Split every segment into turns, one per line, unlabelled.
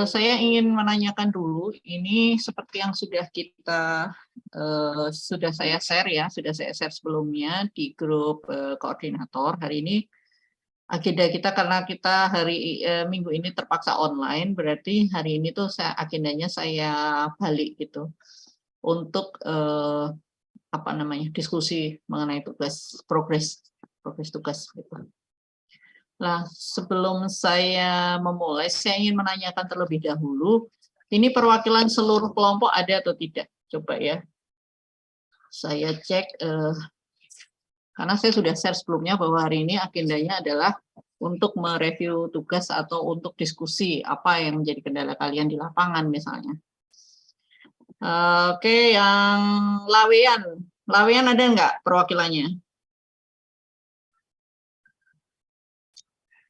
Saya ingin menanyakan dulu, ini seperti yang sudah saya share ya, sudah saya share sebelumnya di grup koordinator. Hari ini agenda kita karena kita minggu ini terpaksa online, berarti hari ini tuh agendanya saya balik gitu untuk diskusi mengenai progres tugas gitu. Nah, sebelum saya memulai, saya ingin menanyakan terlebih dahulu, ini perwakilan seluruh kelompok ada atau tidak? Coba ya, saya cek, karena saya sudah share sebelumnya bahwa hari ini agendanya adalah untuk mereview tugas atau untuk diskusi apa yang menjadi kendala kalian di lapangan misalnya. Oke, yang Lawean ada nggak perwakilannya?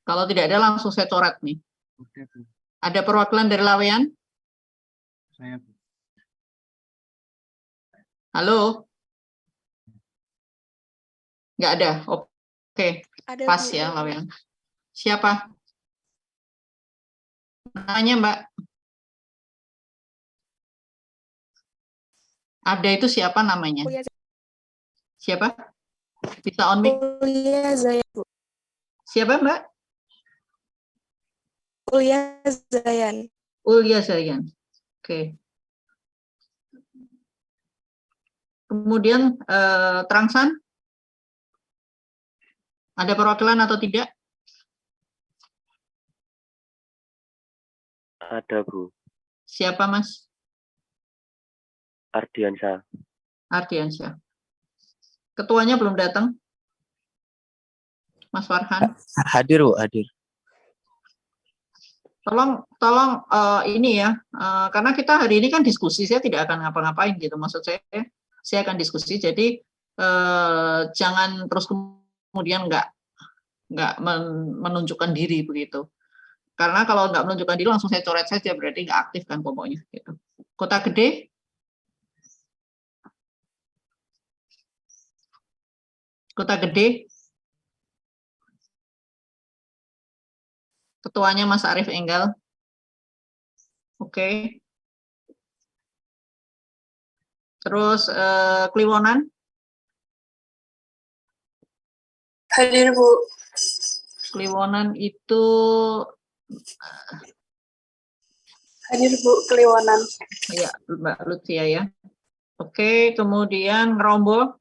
Kalau tidak ada langsung saya coret nih. Ada perwakilan dari Lawean?
Saya.
Halo? Nggak ada? Oke,
Ada,
pas
Bu.
ya Lawean. Siapa? Namanya Mbak? Ada itu siapa namanya? Siapa? Bisa on mic?
Ulya Zayan, Bu.
Siapa Mbak?
Ulya Zayan.
Ulya Zayan. Oke. Kemudian Trangsan? Ada perwakilan atau tidak?
Ada, Bu.
Siapa Mas?
Ardiansyah.
Ardiansyah. Ketuanya belum datang? Mas Farhan?
Hadir, Bu, hadir.
Tolong ini ya, karena kita hari ini kan diskusi, saya tidak akan ngapa-ngapain gitu. Maksud saya akan diskusi, jadi jangan terus kemudian nggak menunjukkan diri begitu. Karena kalau nggak menunjukkan diri langsung saya coret saja, berarti nggak aktif kan pokoknya. Gitu. Kota Gede? Kota Gede? Ketuanya Mas Arief Enggal. Oke. Terus Kliwonan?
Hadir, Bu.
Kliwonan itu
Hadir, Bu, Kliwonan.
ya Mbak Lucia ya. Oke, kemudian Ngerombo.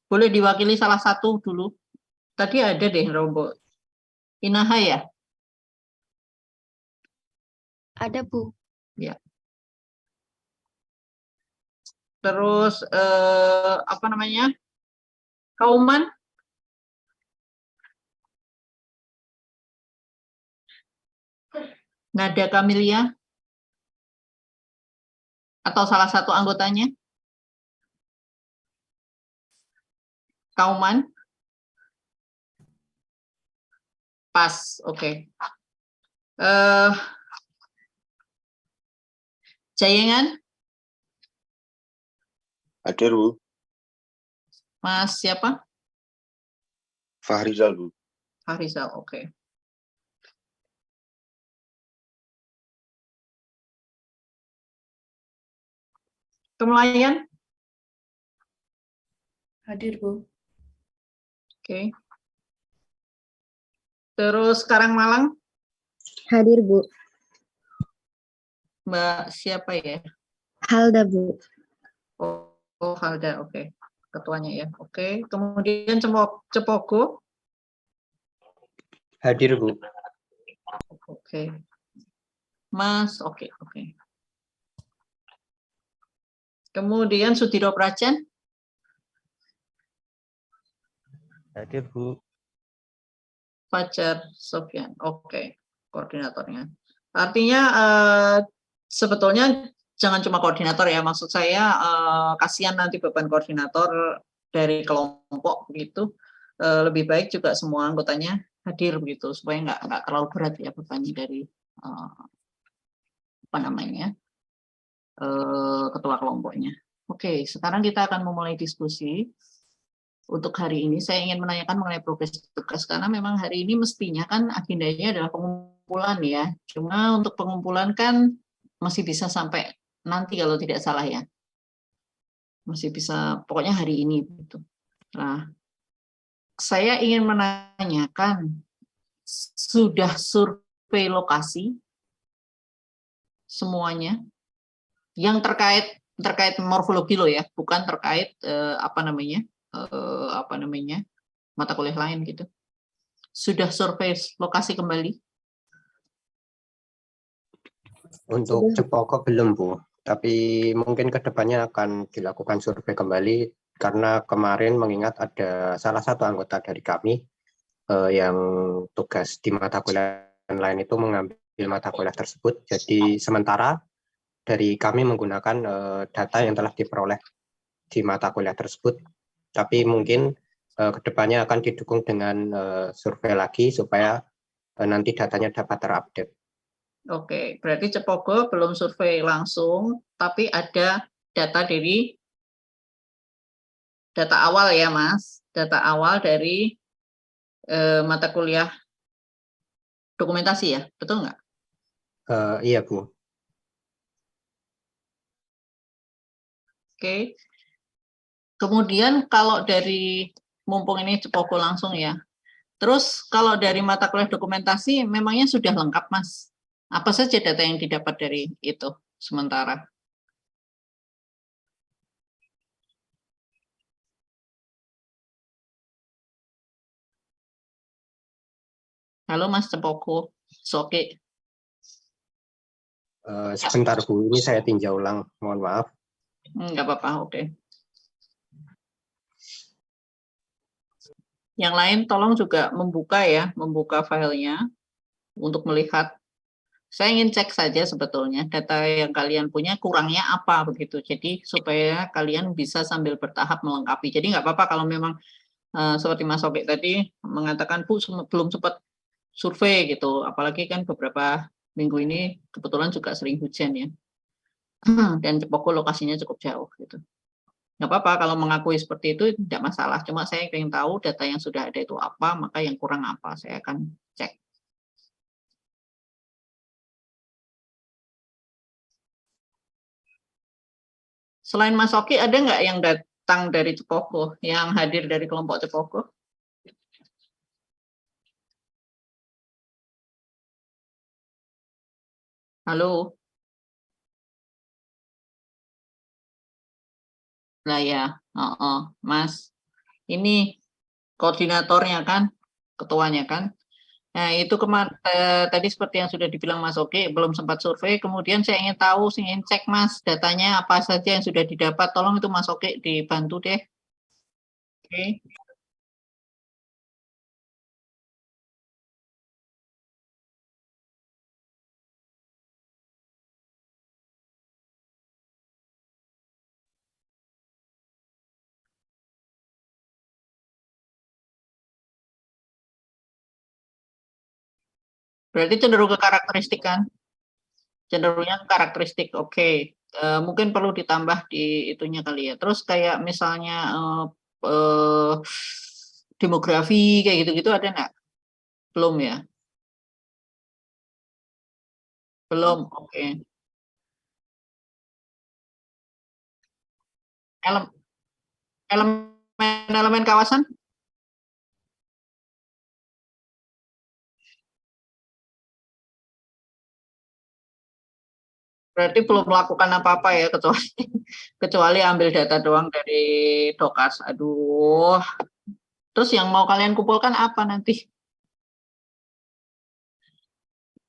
Boleh diwakili salah satu dulu. Tadi ada deh Ngerombo. Inaha ya?
Ada, Bu.
Ya. Terus apa namanya? Kauman? Nada Kamilia? Atau salah satu anggotanya? Kauman? Pas, oke. Jayengan?
Hadir, Bu.
Mas siapa?
Fahrizal, Bu.
Fahrizal, oke. Kemelayan?
Hadir, Bu.
Oke. Terus Karangmalang?
Hadir, Bu.
Mbak siapa ya?
Halda, Bu.
Oh Halda, oke. Ketuanya ya, oke. Kemudian Cepogo?
Hadir, Bu.
Oke. Mas, oke. Kemudian Sudiro Prajan?
Hadir, Bu.
Fajar Sofyan, oke. Koordinatornya. Artinya sebetulnya jangan cuma koordinator ya, maksud saya kasihan nanti beban koordinator dari kelompok begitu. Lebih baik juga semua anggotanya hadir begitu supaya nggak terlalu berat ya bebannya dari ketua kelompoknya. Oke, sekarang kita akan memulai diskusi untuk hari ini saya ingin menanyakan mengenai progres tugas karena memang hari ini mestinya kan agendanya adalah pengumpulan ya. Cuma untuk pengumpulan kan masih bisa sampai nanti kalau tidak salah ya. Masih bisa pokoknya hari ini gitu. Nah, saya ingin menanyakan sudah survei lokasi semuanya yang terkait morfologi loh ya, bukan terkait apa namanya mata kuliah lain gitu. Sudah survei lokasi kembali?
Untuk Cepoko belum, Bu. Tapi mungkin kedepannya akan dilakukan survei kembali karena kemarin mengingat ada salah satu anggota dari kami yang tugas di mata kuliah lain itu mengambil mata kuliah tersebut. Jadi sementara dari kami menggunakan data yang telah diperoleh di mata kuliah tersebut. Tapi mungkin kedepannya akan didukung dengan survei lagi supaya nanti datanya dapat terupdate.
Oke, berarti Cepoko belum survei langsung, tapi ada data dari data awal ya, Mas. Data awal dari mata kuliah dokumentasi ya, betul nggak?
Iya, Bu.
Oke. Kemudian kalau dari mumpung ini Cepoko langsung ya. Terus kalau dari mata kuliah dokumentasi memangnya sudah lengkap, Mas? Apa saja data yang didapat dari itu sementara? Halo Mas Cepoko, Soke.
Sebentar, Bu. Ini saya tinjau ulang. Mohon maaf.
Nggak apa-apa, oke. Yang lain tolong juga membuka ya, membuka filenya untuk melihat. Saya ingin cek saja sebetulnya data yang kalian punya kurangnya apa begitu. Jadi supaya kalian bisa sambil bertahap melengkapi. Jadi nggak apa-apa kalau memang seperti Mas Soke tadi mengatakan Bu belum sempat survei gitu. Apalagi kan beberapa minggu ini kebetulan juga sering hujan ya. Dan Cepoko lokasinya cukup jauh gitu. Nggak apa-apa kalau mengakui seperti itu tidak masalah. Cuma saya ingin tahu data yang sudah ada itu apa, maka yang kurang apa. Saya akan cek. Selain Mas Oki, ada nggak yang datang dari Cepoko, yang hadir dari kelompok Cepoko? Halo? Nah ya, Mas. Ini koordinatornya kan, ketuanya kan. Nah itu tadi seperti yang sudah dibilang Mas Oki, belum sempat survei. Kemudian saya ingin tahu, saya ingin cek Mas, datanya apa saja yang sudah didapat. Tolong itu Mas Oki dibantu deh. Oke. Berarti cenderung ke karakteristik kan? Cenderungnya ke karakteristik, oke. Mungkin perlu ditambah di itunya kali ya. Terus kayak misalnya eh, demografi kayak gitu-gitu ada nggak? Belum ya? Belum, oke. Ele- Elemen kawasan? Berarti belum melakukan apa-apa ya kecuali kecuali ambil data doang dari Dokas. Aduh. Terus yang mau kalian kumpulkan apa nanti?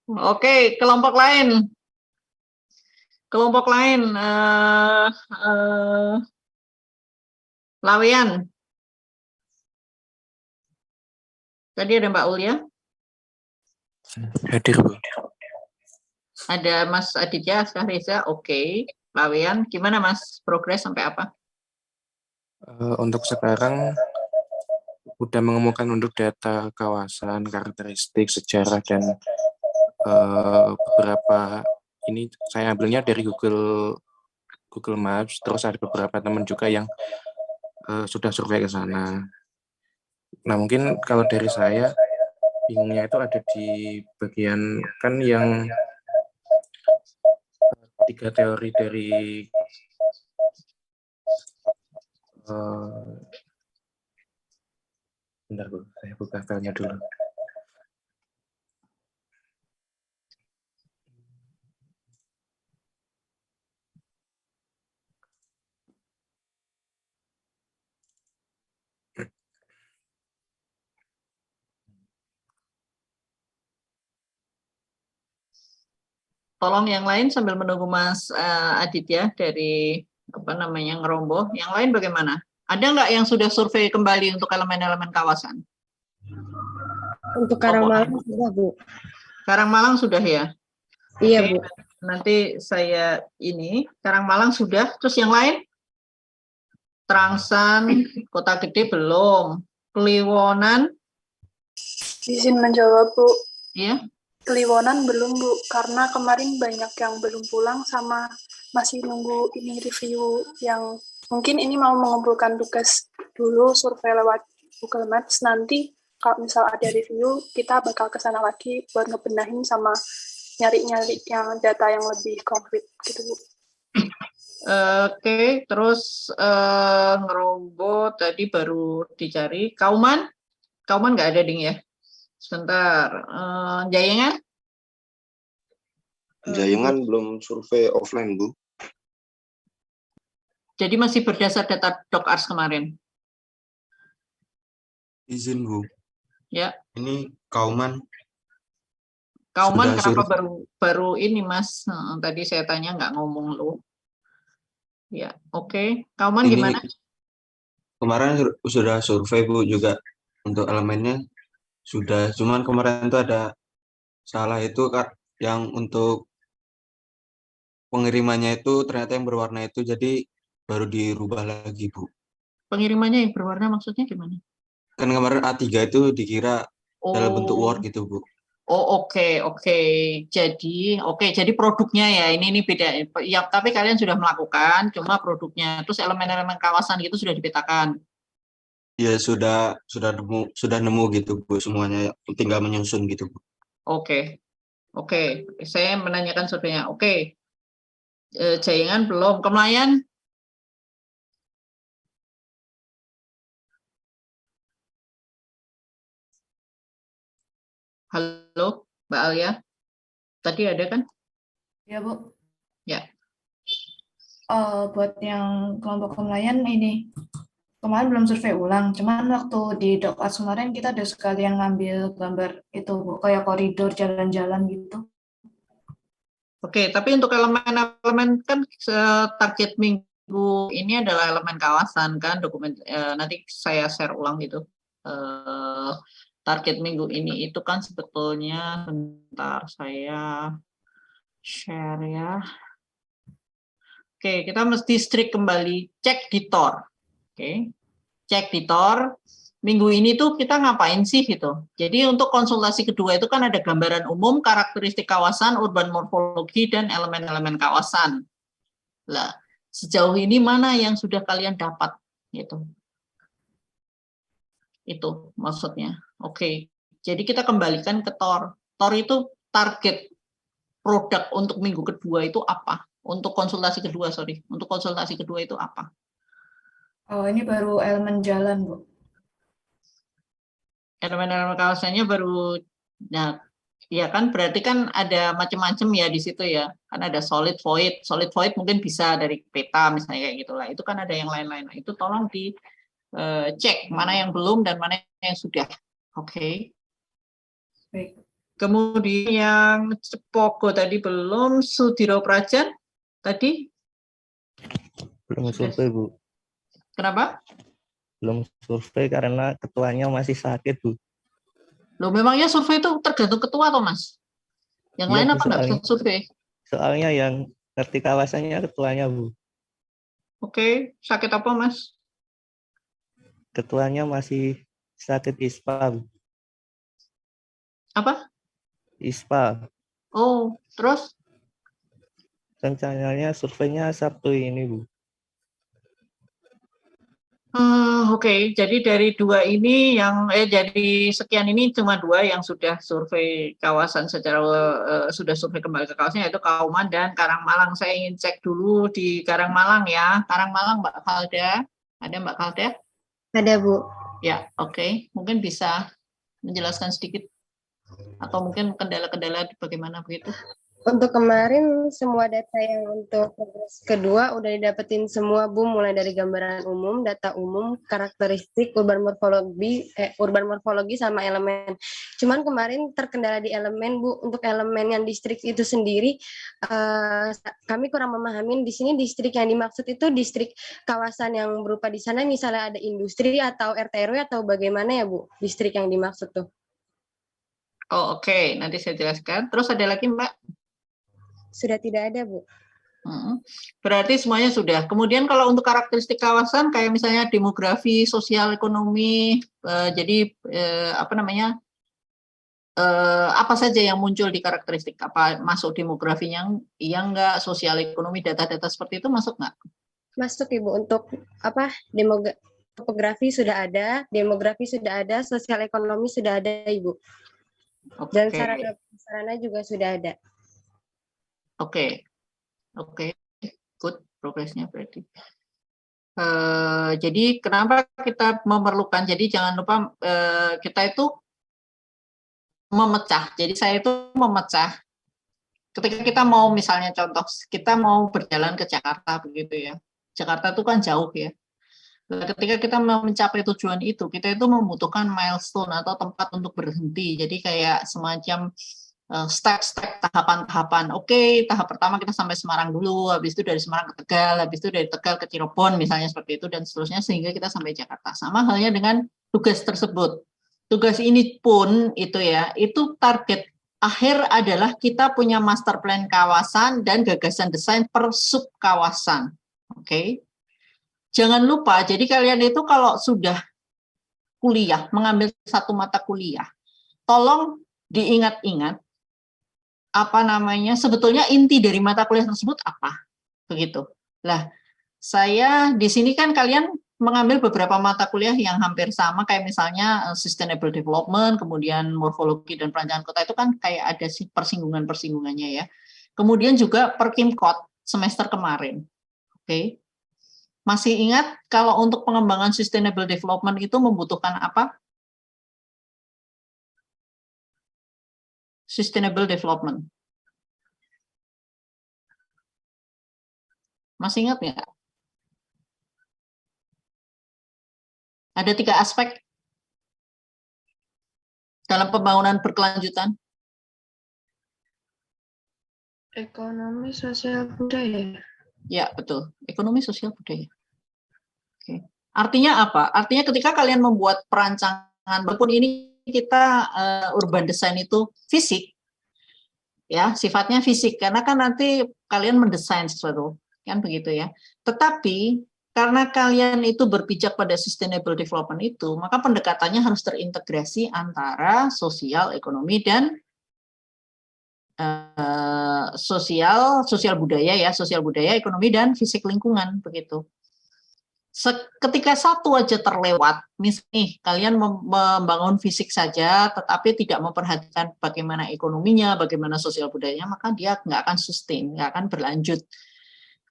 Oke, kelompok lain. Kelompok lain. Lawean. Tadi ada Mbak Ulia.
Hadir, Bu.
Ada Mas Aditya Syahriza. Oke. Lawean. Gimana Mas? Progres sampai apa?
Untuk sekarang udah mengemukakan untuk data kawasan, karakteristik, sejarah, dan beberapa ini saya ambilnya dari Google Maps. Terus ada beberapa teman juga yang sudah survei ke sana. Nah, mungkin kalau dari saya, bingungnya itu ada di bagian kan yang 3 teori dari bentar Bu, saya buka filenya dulu.
Tolong yang lain sambil menunggu Mas Aditya dari apa namanya ngeromboh. Yang lain bagaimana? Ada nggak yang sudah survei kembali untuk elemen-elemen kawasan?
Untuk Karangmalang sudah, Bu.
Karangmalang sudah ya?
Iya,
Oke,
Bu.
nanti saya ini Karangmalang sudah. Terus yang lain? Trangsan, Kota Gede belum. Kliwonan?
Izin menjawab, Bu.
Iya.
Kliwonan belum, Bu, karena kemarin banyak yang belum pulang sama masih nunggu ini review yang mungkin ini mau mengumpulkan tugas dulu survei lewat Google Maps, nanti kalau misal ada review kita bakal ke sana lagi buat ngebenahin sama nyari-nyari yang data yang lebih konkret gitu, Bu.
Oke, terus ngerombo tadi baru dicari. Kauman nggak ada ding ya? Sebentar. Jayangan?
Jayangan belum survei offline, Bu.
Jadi masih berdasar data DocArs kemarin.
Izin, Bu.
Ya.
Ini Kauman.
Kauman
Sudah
kenapa
survei.
baru ini Mas? Tadi saya tanya nggak ngomong lu. Ya, oke. Kauman
Ini
gimana?
kemarin sudah survei, Bu, juga untuk elemennya sudah. Cuman kemarin itu ada salah itu, Kak, yang untuk pengirimannya itu ternyata yang berwarna itu, jadi baru dirubah lagi, Bu.
Pengirimannya yang berwarna maksudnya gimana?
Kan kemarin A3 itu dikira dalam bentuk
Oh,
Word gitu, Bu.
oke. Jadi produknya ya ini beda. Ya, tapi kalian sudah melakukan, cuma produknya. Terus elemen-elemen kawasan gitu sudah dipetakan.
Ya sudah nemu gitu, Bu, semuanya tinggal menyusun gitu, Bu.
Oke. Saya menanyakan surveinya. Oke. Jayangan belum. Kemayan? Halo, Mbak Alia. Tadi ada kan?
Ya, Bu.
Ya.
Buat yang kelompok nelayan ini, kemarin belum survei ulang, cuman waktu di DocArs kemarin kita ada sekali yang ngambil gambar itu, Bu, kayak koridor jalan-jalan gitu.
Oke, tapi untuk elemen-elemen kan target minggu ini adalah elemen kawasan kan, dokumen nanti saya share ulang gitu. Target minggu ini itu kan sebetulnya bentar saya share ya. Oke, kita mesti strik kembali cek di TOR. Oke. Cek di TOR. Minggu ini tuh kita ngapain sih gitu. Jadi untuk konsultasi kedua itu kan ada gambaran umum, karakteristik kawasan, urban morfologi, dan elemen-elemen kawasan. Lah, sejauh ini mana yang sudah kalian dapat gitu. Itu maksudnya. Oke. Jadi kita kembalikan ke TOR. TOR itu target produk untuk minggu kedua itu apa? Untuk konsultasi kedua, Untuk konsultasi kedua itu apa?
Oh, ini baru elemen jalan, Bu.
Elemen-elemen kawasannya baru, nah ya kan berarti kan ada macam-macam ya di situ ya, kan ada solid void mungkin bisa dari peta misalnya kayak gitulah, itu kan ada yang lain-lain. Nah, itu tolong dicek mana yang belum dan mana yang sudah. Oke.
Baik.
Kemudian yang Cepogo tadi belum, Sudiro Prajan tadi
belum survei, Bu.
kenapa?
Belum survei karena ketuanya masih sakit, Bu.
Loh, memangnya survei itu tergantung ketua atau Mas? Yang
Iya,
lain
Bu,
apa nggak bisa survei?
soalnya yang ngerti kawasannya ketuanya, Bu.
Oke, sakit apa Mas?
Ketuanya masih sakit ISPA, Bu.
Apa?
ISPA.
Oh, terus?
Rencananya surveinya Sabtu ini, Bu.
Oke, jadi dari dua ini jadi sekian ini cuma dua yang sudah survei kawasan secara sudah survei kembali ke kawasan, yaitu Kauman dan Karangmalang. Saya ingin cek dulu di Karangmalang ya. Karangmalang Mbak Valda, ada Mbak Valda?
Ada, Bu.
Ya, oke. Mungkin bisa menjelaskan sedikit atau mungkin kendala-kendala bagaimana begitu?
Untuk kemarin semua data yang untuk progres kedua udah didapetin semua, Bu, mulai dari gambaran umum, data umum, karakteristik, urban morfologi sama elemen. Cuman kemarin terkendala di elemen, Bu. Untuk elemen yang distrik itu sendiri kami kurang memahamin di sini distrik yang dimaksud itu distrik kawasan yang berupa di sana misalnya ada industri atau RT RW atau bagaimana ya, Bu? Distrik yang dimaksud tuh.
Oh, oke. Nanti saya jelaskan. Terus ada lagi, Mbak?
Sudah tidak ada, Bu.
Berarti semuanya sudah. Kemudian kalau untuk karakteristik kawasan kayak misalnya demografi, sosial, ekonomi, jadi apa saja yang muncul di karakteristik? Apa masuk demografinya? Yang enggak, sosial, ekonomi, data-data seperti itu masuk nggak?
Masuk, Ibu. Untuk topografi sudah ada, demografi sudah ada, sosial ekonomi sudah ada, Ibu. Dan sarana juga sudah ada.
Oke, good progresnya berarti. Jadi kenapa kita memerlukan? Jadi jangan lupa kita itu memecah. Jadi saya itu memecah. Ketika kita mau misalnya contoh, kita mau berjalan ke Jakarta begitu ya. Jakarta itu kan jauh ya. Nah, ketika kita mau mencapai tujuan itu, kita itu membutuhkan milestone atau tempat untuk berhenti. Jadi kayak semacam step-step, tahapan-tahapan. Oke, tahap pertama kita sampai Semarang dulu, habis itu dari Semarang ke Tegal, habis itu dari Tegal ke Cirebon, misalnya seperti itu, dan seterusnya, sehingga kita sampai Jakarta. Sama halnya dengan tugas tersebut. Tugas ini pun itu ya, itu target akhir adalah kita punya master plan kawasan dan gagasan desain per sub kawasan. Oke. Jangan lupa, jadi kalian itu kalau sudah kuliah, mengambil satu mata kuliah, tolong diingat-ingat sebetulnya inti dari mata kuliah tersebut apa, begitu. Lah, saya di sini kan kalian mengambil beberapa mata kuliah yang hampir sama, kayak misalnya sustainable development, kemudian morfologi dan perancangan kota, itu kan kayak ada persinggungan-persinggungannya ya. Kemudian juga Perkimkot semester kemarin, oke. Masih ingat kalau untuk pengembangan sustainable development itu membutuhkan apa? Sustainable development. Masih ingat nggak? Ada 3 aspek dalam pembangunan berkelanjutan.
Ekonomi, sosial, budaya.
Ya, betul. Ekonomi, sosial, budaya. Oke. Artinya apa? Artinya ketika kalian membuat perancangan, walaupun ini kita urban design itu fisik, ya sifatnya fisik, karena kan nanti kalian mendesain sesuatu, kan begitu ya. Tetapi karena kalian itu berpijak pada sustainable development itu, maka pendekatannya harus terintegrasi antara sosial, ekonomi, dan sosial budaya ya, sosial budaya, ekonomi, dan fisik lingkungan begitu. Ketika satu aja terlewat, misalnya kalian membangun fisik saja, tetapi tidak memperhatikan bagaimana ekonominya, bagaimana sosial budayanya, maka dia nggak akan sustain, nggak akan berlanjut.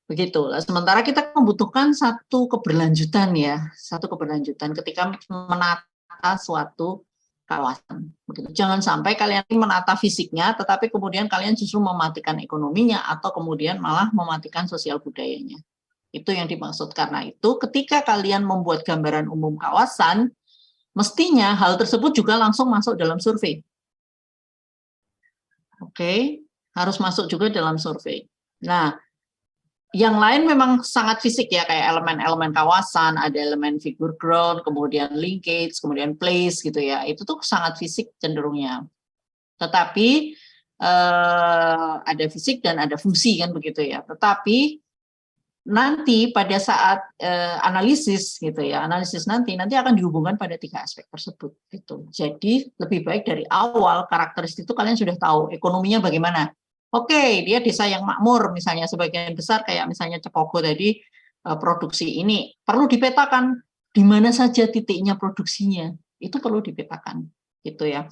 Begitu. Sementara kita membutuhkan satu keberlanjutan ya, satu keberlanjutan ketika menata suatu kawasan. Begitu. Jangan sampai kalian menata fisiknya, tetapi kemudian kalian justru mematikan ekonominya atau kemudian malah mematikan sosial budayanya. Itu yang dimaksud. Karena itu ketika kalian membuat gambaran umum kawasan, mestinya hal tersebut juga langsung masuk dalam survei. Oke, harus masuk juga dalam survei. Nah, yang lain memang sangat fisik ya, kayak elemen-elemen kawasan, ada elemen figure ground, kemudian linkage, kemudian place gitu ya. Itu tuh sangat fisik cenderungnya. Tetapi ada fisik dan ada fungsi kan begitu ya. Tetapi nanti pada saat analisis gitu ya, analisis nanti akan dihubungkan pada 3 aspek tersebut gitu. Jadi lebih baik dari awal karakteristik itu kalian sudah tahu ekonominya bagaimana. Oke, dia desa yang makmur misalnya sebagian besar kayak misalnya Cepogo tadi produksi ini perlu dipetakan di mana saja titiknya produksinya, itu perlu dipetakan, gitu ya.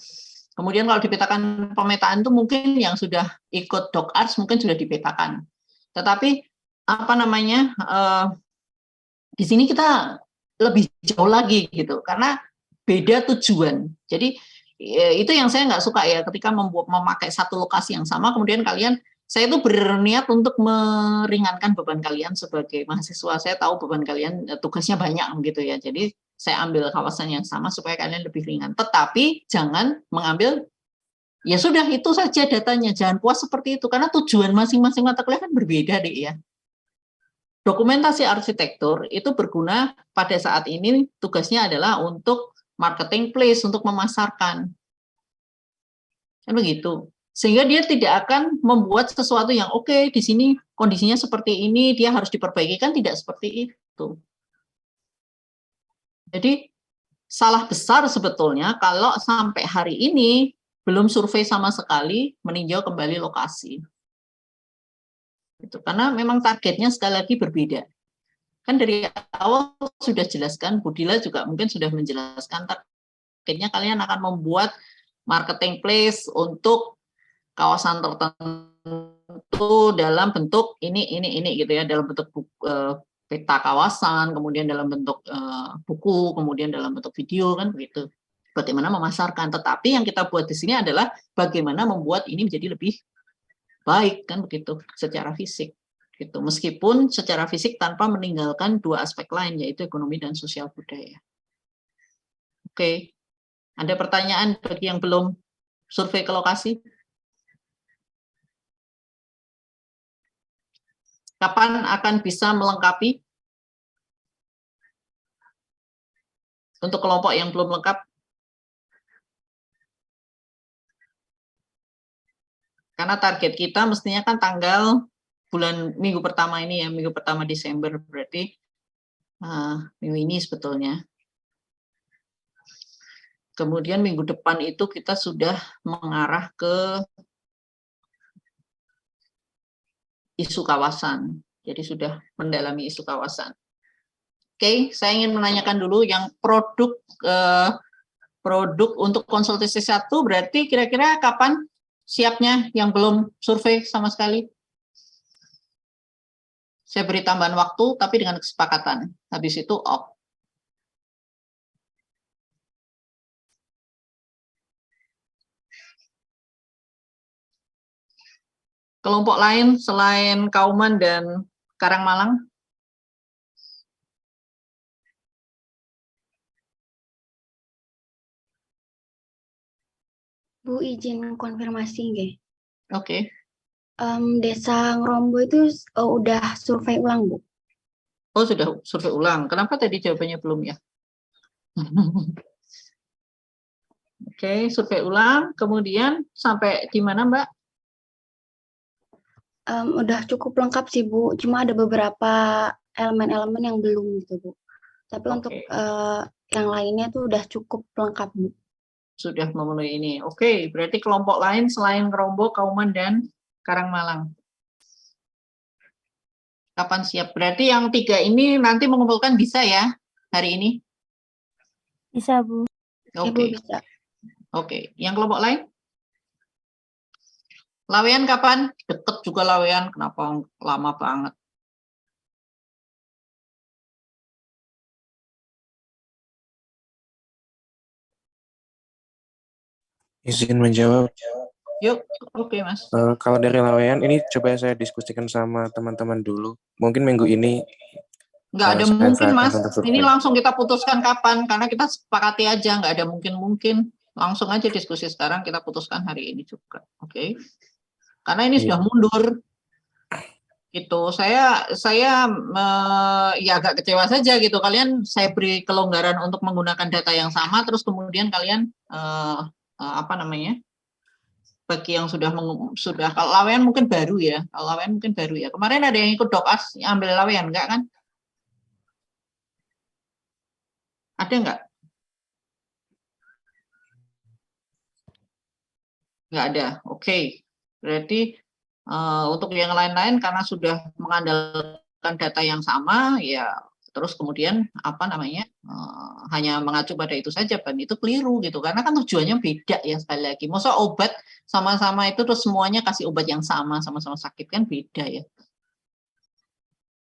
Kemudian kalau dipetakan pemetaan itu mungkin yang sudah ikut DocArts mungkin sudah dipetakan. Tetapi apa namanya, di sini kita lebih jauh lagi gitu, karena beda tujuan. Jadi itu yang saya nggak suka ya, ketika memakai satu lokasi yang sama, kemudian kalian, saya itu berniat untuk meringankan beban kalian sebagai mahasiswa. Saya tahu beban kalian tugasnya banyak gitu ya. Jadi saya ambil kawasan yang sama supaya kalian lebih ringan. Tetapi jangan mengambil, ya sudah itu saja datanya. Jangan puas seperti itu karena tujuan masing-masing mata kuliah kan berbeda deh ya. Dokumentasi arsitektur itu berguna pada saat ini, tugasnya adalah untuk marketing place, untuk memasarkan. Kan begitu. Sehingga dia tidak akan membuat sesuatu yang oke, di sini kondisinya seperti ini, dia harus diperbaiki, kan tidak seperti itu. Jadi salah besar sebetulnya kalau sampai hari ini belum survei sama sekali meninjau kembali lokasi. Itu karena memang targetnya sekali lagi berbeda. Kan dari awal sudah jelaskan, Budila juga mungkin sudah menjelaskan targetnya kalian akan membuat marketing place untuk kawasan tertentu dalam bentuk ini gitu ya, dalam bentuk peta kawasan, kemudian dalam bentuk buku, kemudian dalam bentuk video, kan begitu. Bagaimana memasarkan, tetapi yang kita buat di sini adalah bagaimana membuat ini menjadi lebih baik, kan begitu, secara fisik gitu. Meskipun secara fisik tanpa meninggalkan dua aspek lain, yaitu ekonomi dan sosial budaya. Oke. Ada pertanyaan bagi yang belum survei ke lokasi? Kapan akan bisa melengkapi? Untuk kelompok yang belum lengkap? Karena target kita mestinya kan tanggal minggu pertama ini ya, minggu pertama Desember, berarti minggu ini sebetulnya. Kemudian minggu depan itu kita sudah mengarah ke isu kawasan. Jadi sudah mendalami isu kawasan. Oke, saya ingin menanyakan dulu yang produk untuk konsultasi 1 berarti kira-kira kapan siapnya yang belum survei sama sekali? Saya beri tambahan waktu tapi dengan kesepakatan. Habis itu off. Kelompok lain selain Kauman dan Karangmalang?
Bu, izin konfirmasi nggih.
Oke.
Desa Ngrombo itu udah survei ulang, Bu?
Oh, sudah survei ulang. Kenapa tadi jawabannya belum ya? Oke, survei ulang. Kemudian sampai di mana, Mbak?
Udah cukup lengkap sih, Bu. Cuma ada beberapa elemen-elemen yang belum gitu, Bu. Tapi untuk yang lainnya tuh udah cukup lengkap, Bu.
Sudah memenuhi ini. Oke, berarti kelompok lain selain Ngrombo, Kauman, dan Karangmalang. Kapan siap? Berarti yang 3 ini nanti mengumpulkan bisa ya hari ini?
Bisa, Bu.
Oke.
Bisa.
Oke, yang kelompok lain? Lawean kapan? Deket juga Lawean, kenapa lama banget?
Izin menjawab.
Yuk, oke Mas.
Kalau dari Lawean, ini coba saya diskusikan sama teman-teman dulu. Mungkin minggu ini.
Nggak ada mungkin Mas, ini langsung kita putuskan kapan, karena kita sepakati aja, nggak ada mungkin-mungkin. Langsung aja diskusi sekarang, kita putuskan hari ini juga, oke? Karena ini sudah mundur. Gitu, saya ya agak kecewa saja gitu. Kalian saya beri kelonggaran untuk menggunakan data yang sama, terus kemudian kalian apa namanya? Bagi yang sudah kalau Lawean mungkin baru ya. Kalau Lawean mungkin baru ya. Kemarin ada yang ikut DocArts ambil Lawean enggak kan? Ada enggak? Enggak ada. Oke. Berarti untuk yang lain-lain karena sudah mengandalkan data yang sama, ya Terus kemudian hanya mengacu pada itu saja, kan itu keliru gitu, karena kan tujuannya beda ya. Sekali lagi, masa obat sama-sama itu terus semuanya kasih obat yang sama-sama sakit, kan beda ya,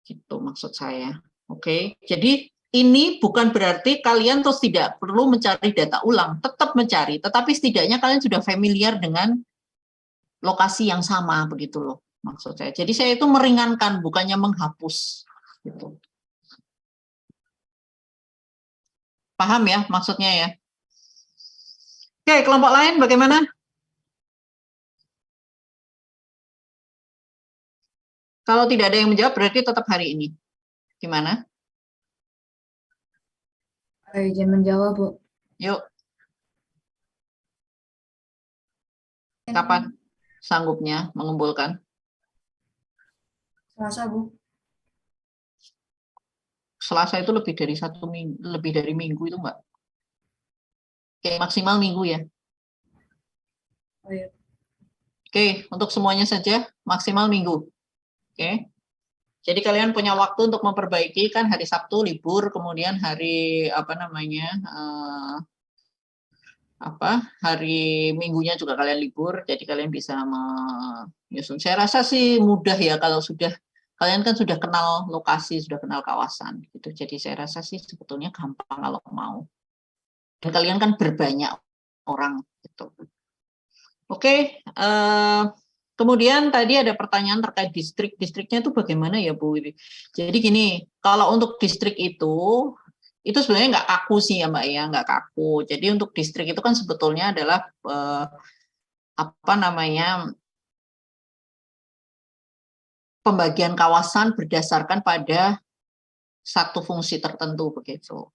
gitu maksud saya. Oke, jadi ini bukan berarti kalian terus tidak perlu mencari data ulang, tetap mencari, tetapi setidaknya kalian sudah familiar dengan lokasi yang sama, begitu loh maksud saya. Jadi saya itu meringankan, bukannya menghapus gitu. Paham ya maksudnya ya? Oke, kelompok lain bagaimana? Kalau tidak ada yang menjawab berarti tetap hari ini. Gimana?
Ayo, izin menjawab, Bu.
Yuk. Kapan sanggupnya mengumpulkan?
Selasa, Bu.
Selasa itu lebih dari 1 minggu, lebih dari minggu itu Mbak. Oke, maksimal minggu ya.
Oh, iya.
Oke, untuk semuanya saja maksimal minggu. Oke. Jadi kalian punya waktu untuk memperbaiki, kan hari Sabtu libur, kemudian hari hari Minggunya juga kalian libur, jadi kalian bisa menyusun. Saya rasa sih mudah ya kalau sudah kalian kan sudah kenal lokasi, sudah kenal kawasan gitu. Jadi saya rasa sih sebetulnya gampang kalau mau. Dan kalian kan berbanyak orang gitu. Oke, kemudian tadi ada pertanyaan terkait distrik. Distriknya itu bagaimana ya Bu? Jadi gini, kalau untuk distrik itu sebenarnya nggak kaku sih ya Mbak ya, nggak kaku. Jadi untuk distrik itu kan sebetulnya adalah pembagian kawasan berdasarkan pada satu fungsi tertentu begitu.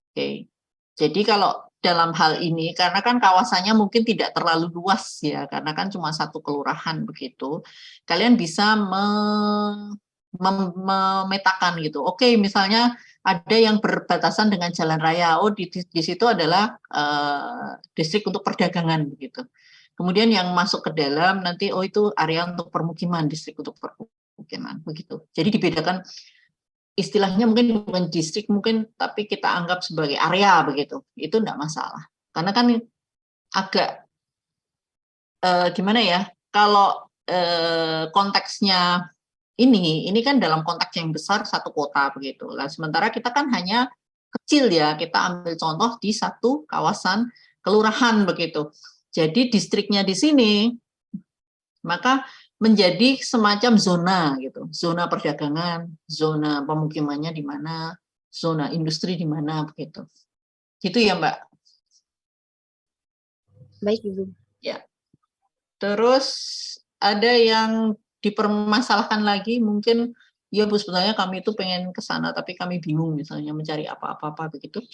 Oke. Jadi kalau dalam hal ini, karena kan kawasannya mungkin tidak terlalu luas ya, karena kan cuma satu kelurahan begitu, kalian bisa memetakan gitu. Oke, misalnya ada yang berbatasan dengan jalan raya, di situ adalah distrik untuk perdagangan begitu. Kemudian yang masuk ke dalam nanti, itu area untuk permukiman, distrik untuk permukiman begitu. Jadi dibedakan. Istilahnya mungkin bukan distrik mungkin, tapi kita anggap sebagai area begitu, itu enggak masalah. Karena kan agak gimana ya, kalau konteksnya ini kan dalam konteks yang besar satu kota begitu. Lah sementara kita kan hanya kecil ya, kita ambil contoh di satu kawasan kelurahan begitu. Jadi distriknya di sini, maka menjadi semacam zona gitu, zona perdagangan, zona pemukimannya di mana, zona industri di mana begitu. Gitu ya Mbak.
Baik Ibu.
Ya. Terus ada yang dipermasalahkan lagi, mungkin ya Bu, sebenarnya kami itu pengen ke sana tapi kami bingung misalnya mencari apa-apa begitu.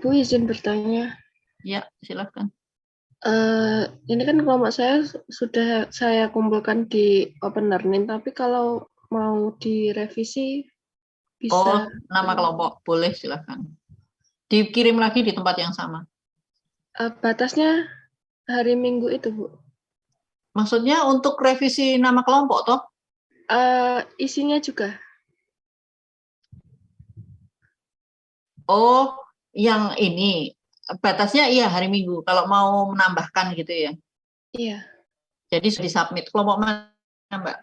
Bu izin bertanya.
Ya, silakan.
Ini kan kelompok saya sudah saya kumpulkan di Open Learning, tapi kalau mau direvisi bisa.
Nama kelompok, boleh silakan. Dikirim lagi di tempat yang sama.
Batasnya hari Minggu itu, Bu.
Maksudnya untuk revisi nama kelompok toh?
Isinya juga.
Yang ini batasnya iya hari Minggu. Kalau mau menambahkan gitu ya.
Iya.
Jadi sudah disubmit. Kelompok mana Mbak?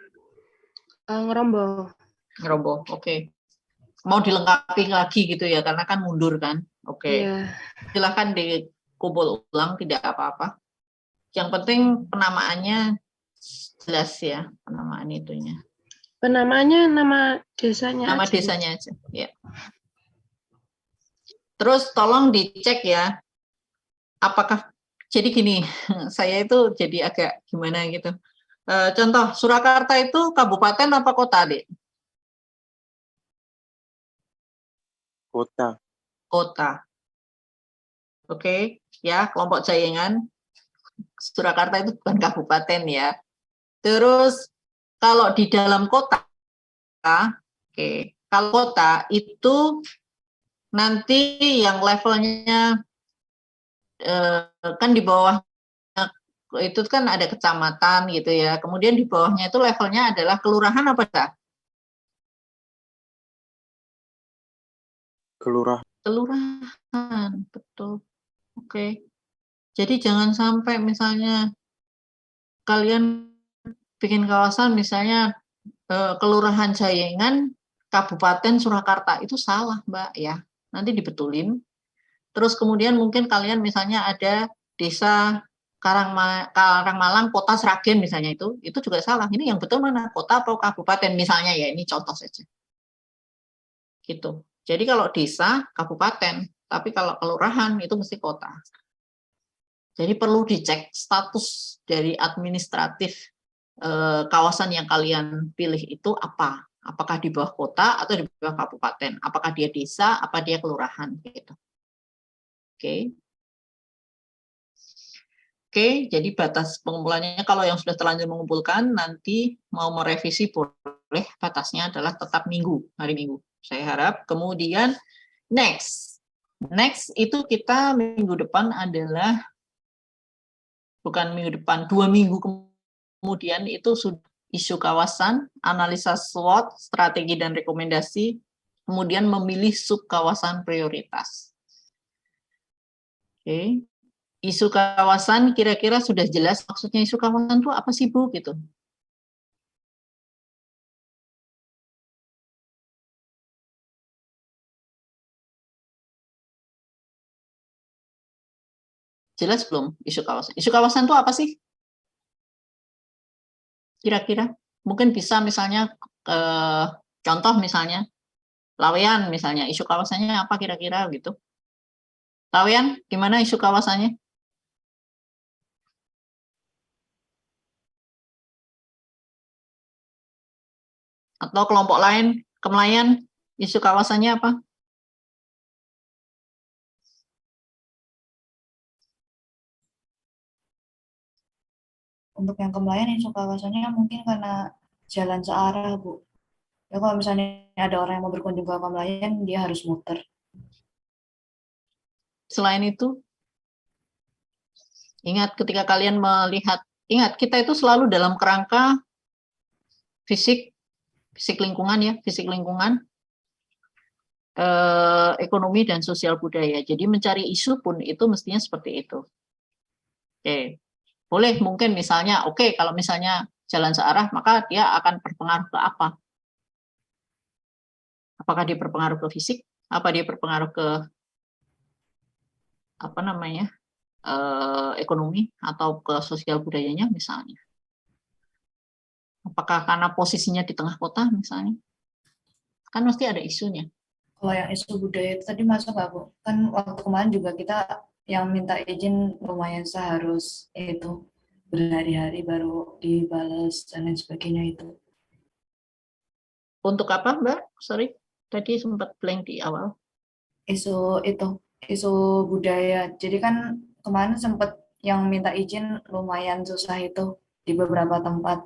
Ngerombo.
Ngerombo, oke. Mau dilengkapi lagi gitu ya, karena kan mundur kan. Oke.
Iya.
Silahkan dikumpul ulang, tidak apa-apa. Yang penting penamaannya jelas ya, penamaan itunya.
Penamaannya nama desanya.
Nama desanya aja, ya. Terus tolong dicek ya, apakah, jadi gini, saya itu jadi agak gimana gitu. Contoh, Surakarta itu kabupaten apa kota, Dik?
Kota.
Kota. Oke, ya, kelompok Jayengan. Surakarta itu bukan kabupaten ya. Terus kalau di dalam kota, kalau kota itu nanti yang levelnya kan di bawah itu kan ada kecamatan gitu ya. Kemudian di bawahnya itu levelnya adalah kelurahan apa enggak? Kelurahan, betul. Oke. Jadi jangan sampai misalnya kalian bikin kawasan misalnya Kelurahan Jayengan, Kabupaten Surakarta, itu salah, Mbak, ya. Nanti dibetulin. Terus kemudian mungkin kalian misalnya ada desa Karangmalang, Kota Sragen misalnya itu juga salah. Ini yang betul mana? Kota atau kabupaten misalnya ya, ini contoh saja. Gitu. Jadi kalau desa, kabupaten, tapi kalau kelurahan itu mesti kota. Jadi perlu dicek status dari administratif kawasan yang kalian pilih itu apa? Apakah di bawah kota atau di bawah kabupaten? Apakah dia desa, apa dia kelurahan gitu. Oke. Oke, jadi batas pengumpulannya kalau yang sudah terlanjur mengumpulkan nanti mau merevisi boleh, batasnya adalah tetap hari Minggu. Saya harap. Kemudian next itu kita minggu depan adalah bukan minggu depan, 2 minggu kemudian itu sudah isu kawasan, analisa SWOT, strategi dan rekomendasi, kemudian memilih sub kawasan prioritas. Oke. Isu kawasan kira-kira sudah jelas maksudnya isu kawasan itu apa sih, Bu, gitu. Jelas belum isu kawasan? Isu kawasan itu apa sih? Kira-kira mungkin bisa misalnya contoh misalnya Laweyan misalnya, isu kawasannya apa kira-kira gitu. Laweyan, gimana isu kawasannya? Atau kelompok lain, Kemlayan, isu kawasannya apa?
Untuk yang Kemlayan isu kawasannya mungkin karena jalan searah, Bu. Ya kalau misalnya ada orang yang mau berkunjung ke Kemlayan, dia harus muter.
Selain itu, ingat ketika kalian melihat, ingat kita itu selalu dalam kerangka fisik lingkungan ya, fisik lingkungan, ekonomi dan sosial budaya. Jadi mencari isu pun itu mestinya seperti itu. Oke, boleh mungkin misalnya, kalau misalnya jalan searah, maka dia akan berpengaruh ke apa? Apakah dia berpengaruh ke fisik? Apa dia berpengaruh ke ekonomi atau ke sosial budayanya misalnya? Apakah karena posisinya di tengah kota misalnya? Kan mesti ada isunya.
Kalau yang isu budaya itu tadi masuk nggak, Bu? Kan waktu kemarin juga kita yang minta izin lumayan seharus itu berhari-hari baru dibalas dan lain sebagainya itu.
Untuk apa, Mbak? Sorry, tadi sempat blank di awal.
Isu budaya. Jadi kan kemarin sempat yang minta izin lumayan susah itu di beberapa tempat.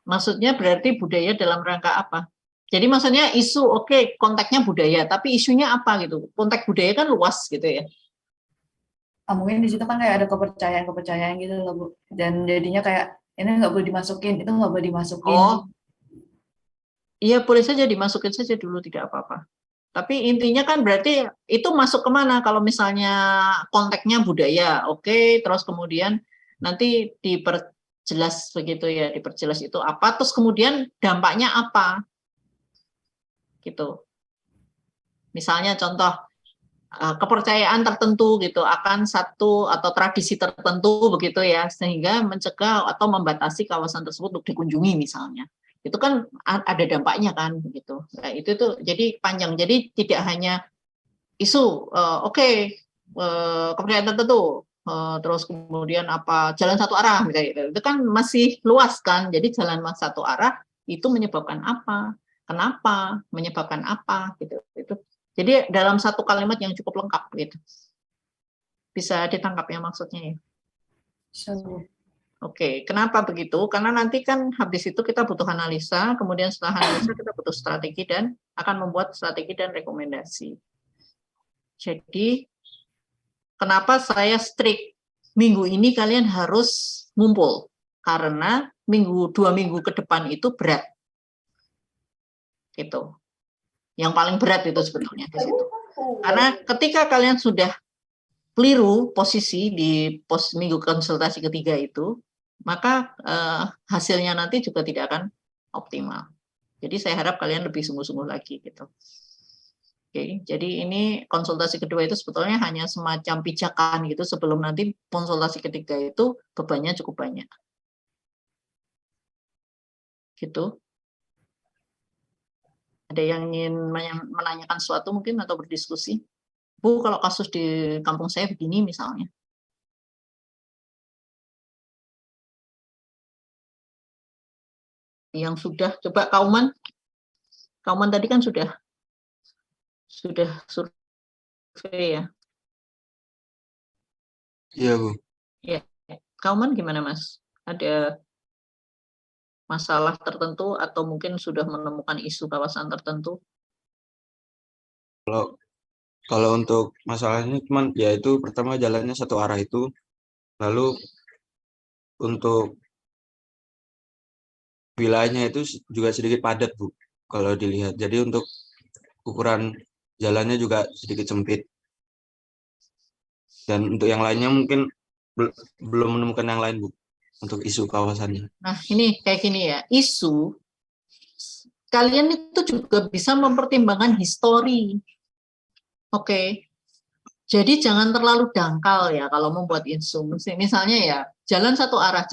Maksudnya berarti budaya dalam rangka apa? Jadi maksudnya isu konteksnya budaya, tapi isunya apa gitu? Konteks budaya kan luas gitu ya.
Mungkin di situ kan kayak ada kepercayaan gitu loh, Bu. Dan jadinya kayak ini nggak boleh dimasukin, itu nggak boleh dimasukin.
Oh, iya boleh saja dimasukin saja dulu, tidak apa-apa. Tapi intinya kan berarti itu masuk kemana? Kalau misalnya konteksnya budaya, terus kemudian nanti diperjelas begitu ya, diperjelas itu apa, terus kemudian dampaknya apa? Gitu. Misalnya contoh kepercayaan tertentu gitu akan satu atau tradisi tertentu begitu ya, sehingga mencegah atau membatasi kawasan tersebut untuk dikunjungi misalnya. Itu kan ada dampaknya kan begitu. Nah, itu tuh jadi panjang. Jadi tidak hanya isu kepercayaan tertentu terus kemudian apa jalan satu arah misalnya, itu kan masih luas kan. Jadi jalan satu arah itu menyebabkan apa? Kenapa? Menyebabkan apa gitu. Itu. Jadi dalam satu kalimat yang cukup lengkap gitu. Bisa ditangkap ya maksudnya ya. Oke, kenapa begitu? Karena nanti kan habis itu kita butuh analisa, kemudian setelah analisa kita butuh strategi dan akan membuat strategi dan rekomendasi. Jadi kenapa saya strict minggu ini kalian harus ngumpul, karena 2 minggu ke depan itu berat. Gitu. Yang paling berat itu sebetulnya di situ. Karena ketika kalian sudah keliru posisi di minggu konsultasi ketiga itu, maka hasilnya nanti juga tidak akan optimal. Jadi saya harap kalian lebih sungguh-sungguh lagi gitu. Oke, jadi ini konsultasi kedua itu sebetulnya hanya semacam pijakan gitu sebelum nanti konsultasi ketiga itu bebannya cukup banyak. Gitu. Ada yang ingin menanyakan sesuatu mungkin atau berdiskusi? Bu, kalau kasus di kampung saya begini misalnya. Yang sudah, coba Kauman tadi kan sudah survei ya?
Iya, Bu.
Ya, Kauman gimana Mas? Ada masalah tertentu atau mungkin sudah menemukan isu kawasan tertentu?
Kalau untuk masalahnya cuman ya itu pertama jalannya satu arah itu, lalu untuk wilayahnya itu juga sedikit padat, Bu, kalau dilihat. Jadi untuk ukuran jalannya juga sedikit sempit. Dan untuk yang lainnya mungkin belum menemukan yang lain, Bu, untuk isu kawasannya.
Nah, ini kayak gini ya, isu kalian itu juga bisa mempertimbangkan histori. Oke. Jadi jangan terlalu dangkal ya kalau membuat isu. Misalnya ya, jalan satu arah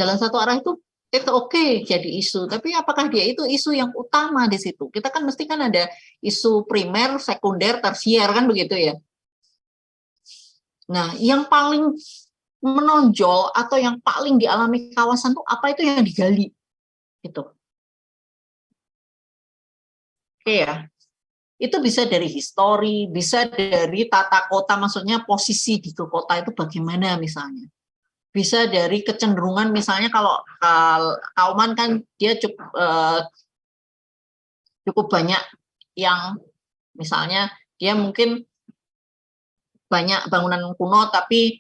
itu oke jadi isu, tapi apakah dia itu isu yang utama di situ? Kita kan mesti kan ada isu primer, sekunder, tersier kan begitu ya. Nah, yang paling menonjol atau yang paling dialami kawasan itu apa itu yang digali? Gitu. Oke ya. Itu bisa dari histori, bisa dari tata kota, maksudnya posisi di kota itu bagaimana misalnya. Bisa dari kecenderungan misalnya kalau Kauman kan dia cukup banyak yang misalnya dia mungkin banyak bangunan kuno tapi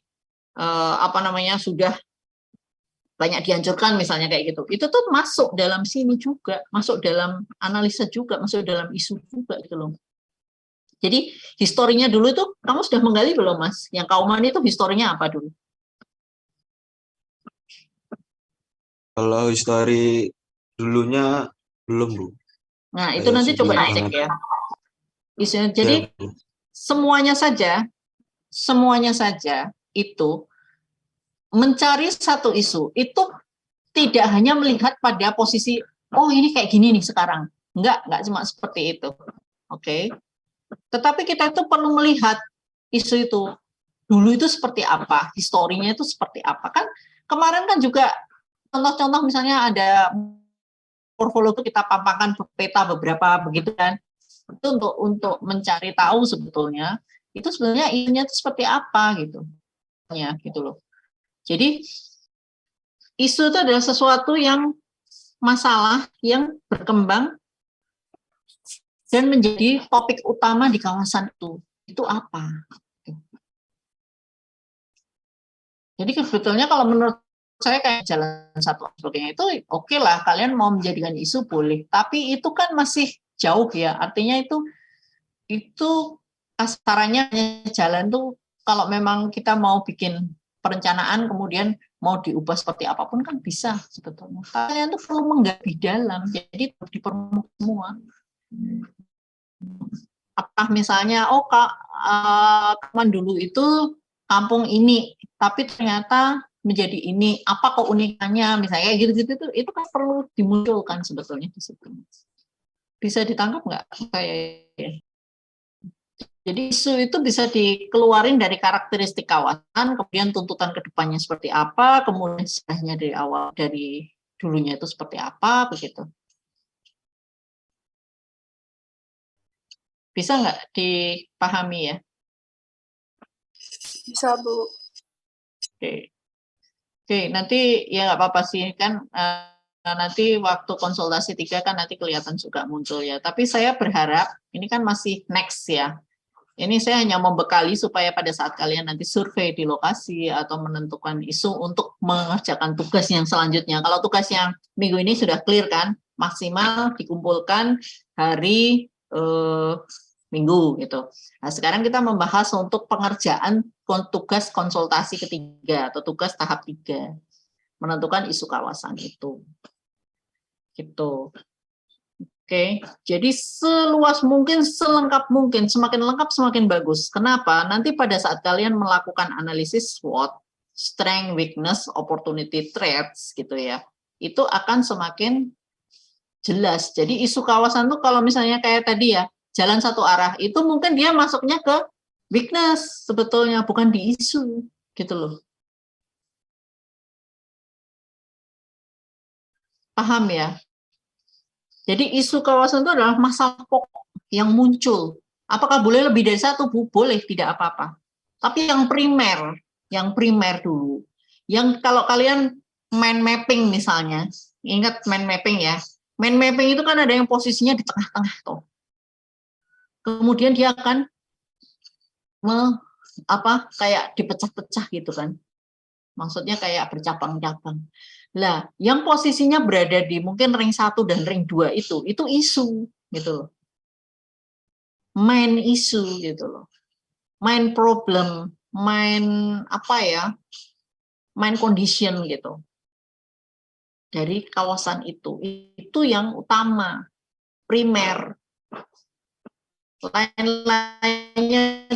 sudah banyak dihancurkan misalnya kayak gitu. Itu tuh masuk dalam sini juga, masuk dalam analisa juga, masuk dalam isu juga gitu loh. Jadi historinya dulu itu kamu sudah menggali belum Mas? Yang Kauman itu historinya apa dulu?
Kalau histori dulunya belum, Bu.
Nah, itu nanti coba dicek ya. Jadi semuanya saja itu mencari satu isu itu tidak hanya melihat pada posisi oh ini kayak gini nih sekarang. Enggak cuma seperti itu. Oke. Tetapi kita itu perlu melihat isu itu dulu itu seperti apa, historinya itu seperti apa. Kan kemarin kan juga contoh-contoh misalnya ada morfologi kita pampangkan peta beberapa begitu kan. Itu untuk mencari tahu sebetulnya itu sebenarnya isunya itu seperti apa gitu. Ya, gitu loh. Jadi isu itu adalah sesuatu yang masalah yang berkembang dan menjadi topik utama di kawasan itu. Itu apa? Jadi sebetulnya kalau menurut saya kayak jalan satu sebagainya itu oke lah, kalian mau menjadikan isu boleh, tapi itu kan masih jauh ya. Artinya itu kasarannya jalan tuh kalau memang kita mau bikin perencanaan kemudian mau diubah seperti apapun kan bisa sebetulnya. Kalian tuh perlu menggali dalam, jadi di permukaan semua. Apakah misalnya kapan dulu itu kampung ini, tapi ternyata menjadi ini, apa keunikannya misalnya gitu-gitu itu kan perlu dimunculkan sebetulnya di situ. Bisa ditangkap nggak kayak? Jadi isu itu bisa dikeluarin dari karakteristik kawasan, kemudian tuntutan ke depannya seperti apa, kemudian setelahnya dari awal dari dulunya itu seperti apa begitu. Bisa nggak dipahami ya?
Bisa, Bu.
Oke, nanti ya nggak apa-apa sih kan nanti waktu konsultasi 3 kan nanti kelihatan juga muncul ya. Tapi saya berharap ini kan masih next ya. Ini saya hanya membekali supaya pada saat kalian nanti survei di lokasi atau menentukan isu untuk mengerjakan tugas yang selanjutnya. Kalau tugas yang minggu ini sudah clear kan, maksimal dikumpulkan hari Minggu gitu. Nah, sekarang kita membahas untuk pengerjaan tugas konsultasi ketiga atau tugas tahap 3, menentukan isu kawasan itu. Gitu. Oke, jadi seluas mungkin, selengkap mungkin, semakin lengkap semakin bagus. Kenapa? Nanti pada saat kalian melakukan analisis SWOT, strength, weakness, opportunity, threats, gitu ya, itu akan semakin jelas. Jadi isu kawasan tuh kalau misalnya kayak tadi ya, jalan satu arah, itu mungkin dia masuknya ke weakness sebetulnya, bukan di isu, gitu loh. Paham ya? Jadi isu kawasan itu adalah masalah pokok yang muncul. Apakah boleh lebih dari satu, Bu? Boleh, tidak apa-apa. Tapi yang primer dulu. Yang kalau kalian mind mapping misalnya, ingat mind mapping ya. Mind mapping itu kan ada yang posisinya di tengah-tengah tuh. Kemudian dia akan kayak dipecah-pecah gitu kan. Maksudnya kayak bercabang-cabang. Lah, yang posisinya berada di mungkin ring 1 dan ring 2 itu isu gitu loh. Main isu gitu loh. Main problem, main main condition gitu. Dari kawasan itu yang utama, primer. Lain-lainnya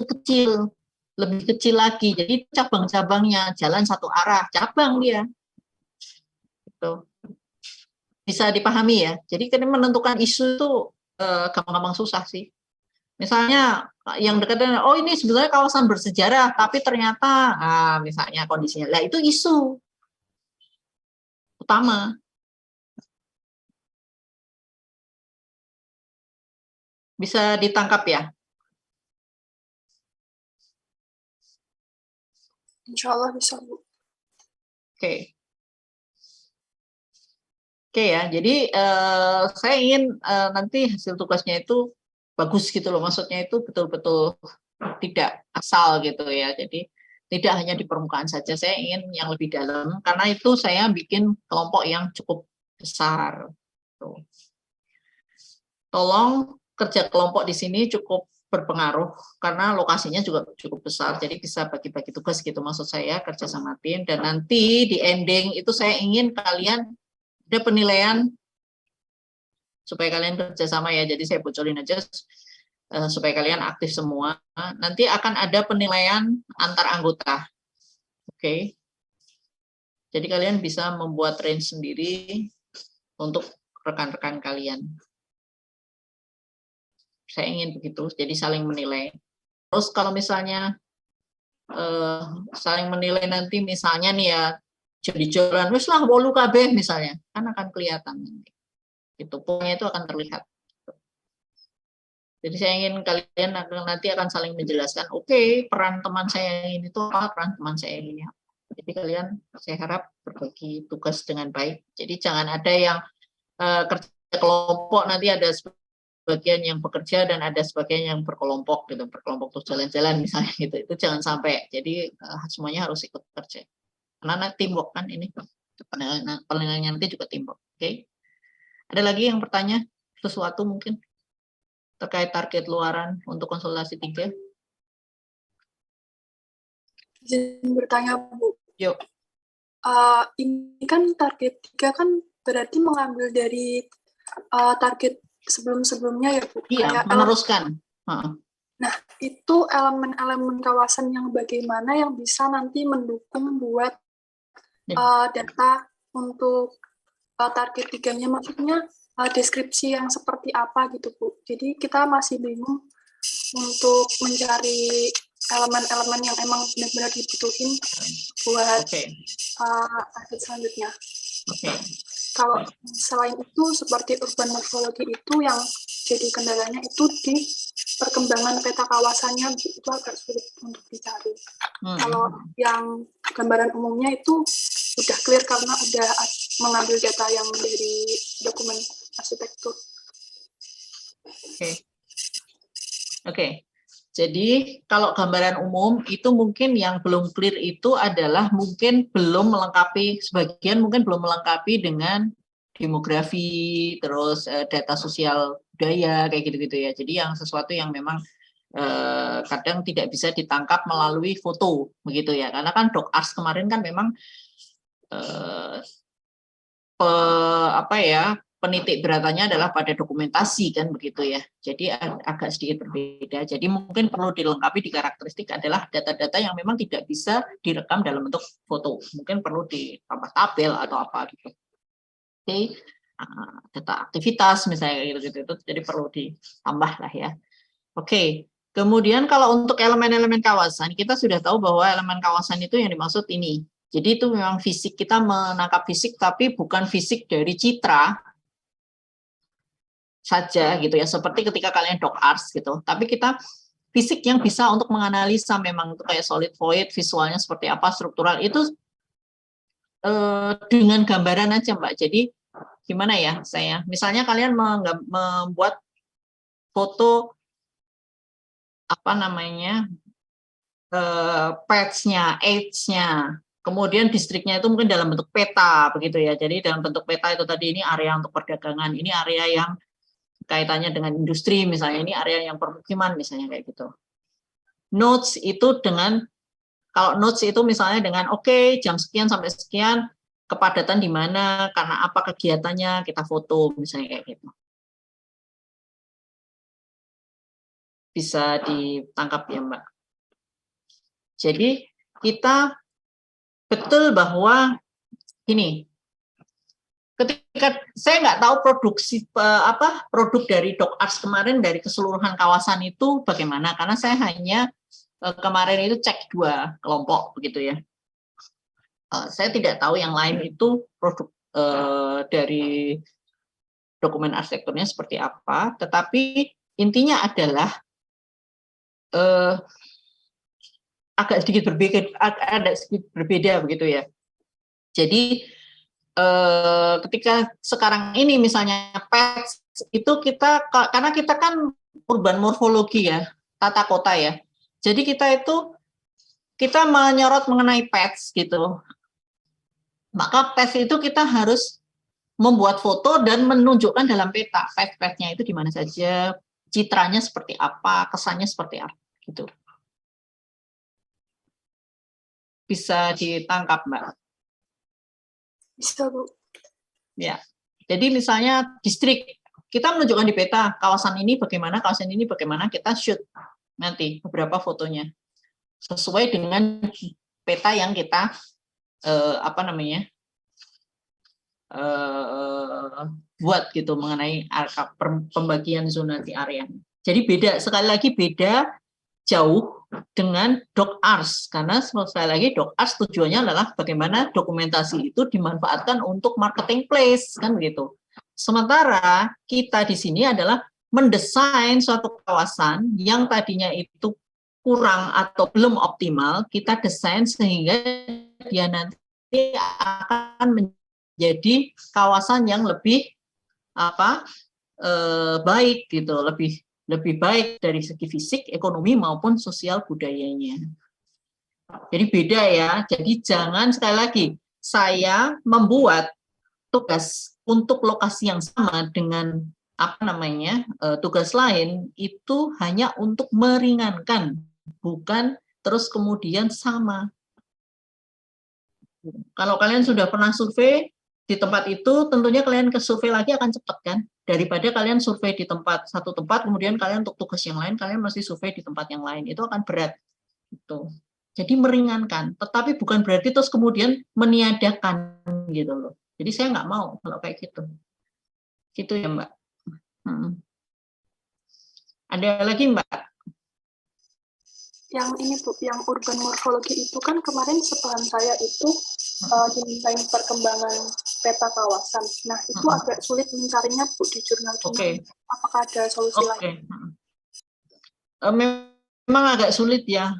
kecil. Lebih kecil lagi, jadi cabang-cabangnya jalan satu arah, cabang dia. Gitu. Bisa dipahami ya. Jadi kan menentukan isu itu gampang-gampang susah sih. Misalnya yang dekat dengan, oh ini sebenarnya kawasan bersejarah, tapi ternyata, misalnya kondisinya, lah itu isu utama. Bisa ditangkap ya?
Insya Allah bisa, Bu.
Oke. Oke ya, jadi saya ingin nanti hasil tugasnya itu bagus gitu loh, maksudnya itu betul-betul tidak asal gitu ya, jadi tidak hanya di permukaan saja, saya ingin yang lebih dalam, karena itu saya bikin kelompok yang cukup besar. Tuh. Tolong kerja kelompok di sini cukup berpengaruh karena lokasinya juga cukup besar, jadi bisa bagi-bagi tugas gitu maksud saya, kerja sama tim, dan nanti di ending itu saya ingin kalian ada penilaian supaya kalian kerja sama ya, jadi saya bocorin aja supaya kalian aktif semua. Nanti akan ada penilaian antar anggota, oke? Jadi kalian bisa membuat range sendiri untuk rekan-rekan kalian. Saya ingin begitu, jadi saling menilai. Terus kalau misalnya saling menilai nanti misalnya nih ya, jadi jalan, wis lah 8 kabeh misalnya, kan akan kelihatan nanti. Itu poinnya itu akan terlihat. Jadi saya ingin kalian nanti akan saling menjelaskan, oke, peran teman saya yang ini tuh apa, peran teman saya yang ini apa. Jadi kalian saya harap berbagi tugas dengan baik. Jadi jangan ada yang kerja kelompok nanti ada sebagian yang bekerja dan ada sebagian yang berkelompok gitu, berkelompok terus jalan-jalan misalnya gitu, itu jangan sampai. Jadi semuanya harus ikut kerja karena teamwork kan ini, penilaiannya nanti juga teamwork. Oke, ada lagi yang bertanya sesuatu mungkin terkait target luaran untuk konsultasi 3?
Izin bertanya, Bu.
Yuk.
Ini kan target 3 kan berarti mengambil dari target sebelum-sebelumnya ya, Bu?
Iya, meneruskan.
Nah, itu elemen-elemen kawasan yang bagaimana yang bisa nanti mendukung buat data untuk target 3-nya, maksudnya deskripsi yang seperti apa gitu, Bu. Jadi kita masih bingung untuk mencari elemen-elemen yang emang benar-benar dibutuhin buat target selanjutnya. Kalau selain itu, seperti urban morphology itu yang jadi kendalanya itu di perkembangan peta kawasannya, itu agak sulit untuk dicari. Kalau yang gambaran umumnya itu udah clear karena udah mengambil data yang dari dokumen arsitektur.
Oke. Jadi kalau gambaran umum itu mungkin yang belum clear itu adalah mungkin belum melengkapi, sebagian mungkin belum melengkapi dengan demografi, terus data sosial budaya, kayak gitu-gitu ya. Jadi yang sesuatu yang memang kadang tidak bisa ditangkap melalui foto, begitu ya. Karena kan DocArs kemarin kan memang penitik beratannya adalah pada dokumentasi kan begitu ya. Jadi agak sedikit berbeda. Jadi mungkin perlu dilengkapi di karakteristik adalah data-data yang memang tidak bisa direkam dalam bentuk foto. Mungkin perlu ditambah tabel atau apa gitu. Oke, data aktivitas misalnya gitu. Jadi perlu ditambah lah ya. Oke. Kemudian kalau untuk elemen-elemen kawasan, kita sudah tahu bahwa elemen kawasan itu yang dimaksud ini. Jadi itu memang fisik, kita menangkap fisik tapi bukan fisik dari citra saja gitu ya, seperti ketika kalian DocArs gitu. Tapi kita fisik yang bisa untuk menganalisa memang itu kayak solid void, visualnya seperti apa, struktural itu dengan gambaran aja Mbak. Jadi gimana ya saya? Misalnya kalian membuat foto apa namanya patch-nya, age-nya, kemudian distriknya itu mungkin dalam bentuk peta begitu ya. Jadi dalam bentuk peta itu tadi ini area untuk perdagangan, ini area yang kaitannya dengan industri misalnya, ini area yang permukiman misalnya kayak gitu. Notes itu dengan, kalau notes itu misalnya dengan oke, jam sekian sampai sekian kepadatan di mana, karena apa kegiatannya, kita foto misalnya kayak gitu. Bisa ditangkap ya Mbak. Jadi kita betul bahwa ini ketika saya nggak tahu produksi produk dari DocArs kemarin dari keseluruhan kawasan itu bagaimana, karena saya hanya kemarin itu cek 2 kelompok begitu ya. Saya tidak tahu yang lain itu produk dari dokumen arsitekturnya seperti apa, tetapi intinya adalah agak sedikit berbeda begitu ya. Jadi ketika sekarang ini misalnya patch itu kita, karena kita kan urban morfologi ya, tata kota ya. Jadi kita menyorot mengenai patch gitu. Maka patch itu kita harus membuat foto dan menunjukkan dalam peta patch-patchnya itu di mana saja, citranya seperti apa, kesannya seperti apa gitu. Bisa ditangkap, Mbak?
Bisa, Bu.
Ya. Jadi misalnya distrik, kita menunjukkan di peta kawasan ini bagaimana, kita shoot nanti beberapa fotonya sesuai dengan peta yang kita buat gitu mengenai pembagian zonasi area. Jadi beda, sekali lagi beda jauh dengan DocArs, karena sekali lagi DocArs tujuannya adalah bagaimana dokumentasi itu dimanfaatkan untuk marketing place kan begitu. Sementara kita di sini adalah mendesain suatu kawasan yang tadinya itu kurang atau belum optimal, kita desain sehingga dia nanti akan menjadi kawasan yang lebih baik gitu, lebih baik dari segi fisik, ekonomi maupun sosial budayanya. Jadi beda ya. Jadi jangan sekali lagi saya membuat tugas untuk lokasi yang sama dengan tugas lain itu hanya untuk meringankan, bukan terus kemudian sama. Kalau kalian sudah pernah survei di tempat itu, tentunya kalian ke survei lagi akan cepat kan, daripada kalian survei di satu tempat, kemudian kalian untuk tugas yang lain, kalian masih survei di tempat yang lain, itu akan berat. Gitu. Jadi meringankan, tetapi bukan berarti terus kemudian meniadakan gitu loh. Jadi saya nggak mau kalau kayak gitu. Gitu ya Mbak. Ada lagi Mbak?
Yang ini Bu, yang urban morfologi itu kan kemarin sepaham saya itu dimintain perkembangan peta kawasan. Nah, itu agak sulit mencarinya Bu di jurnal. Apakah ada solusi lain?
Memang agak sulit ya.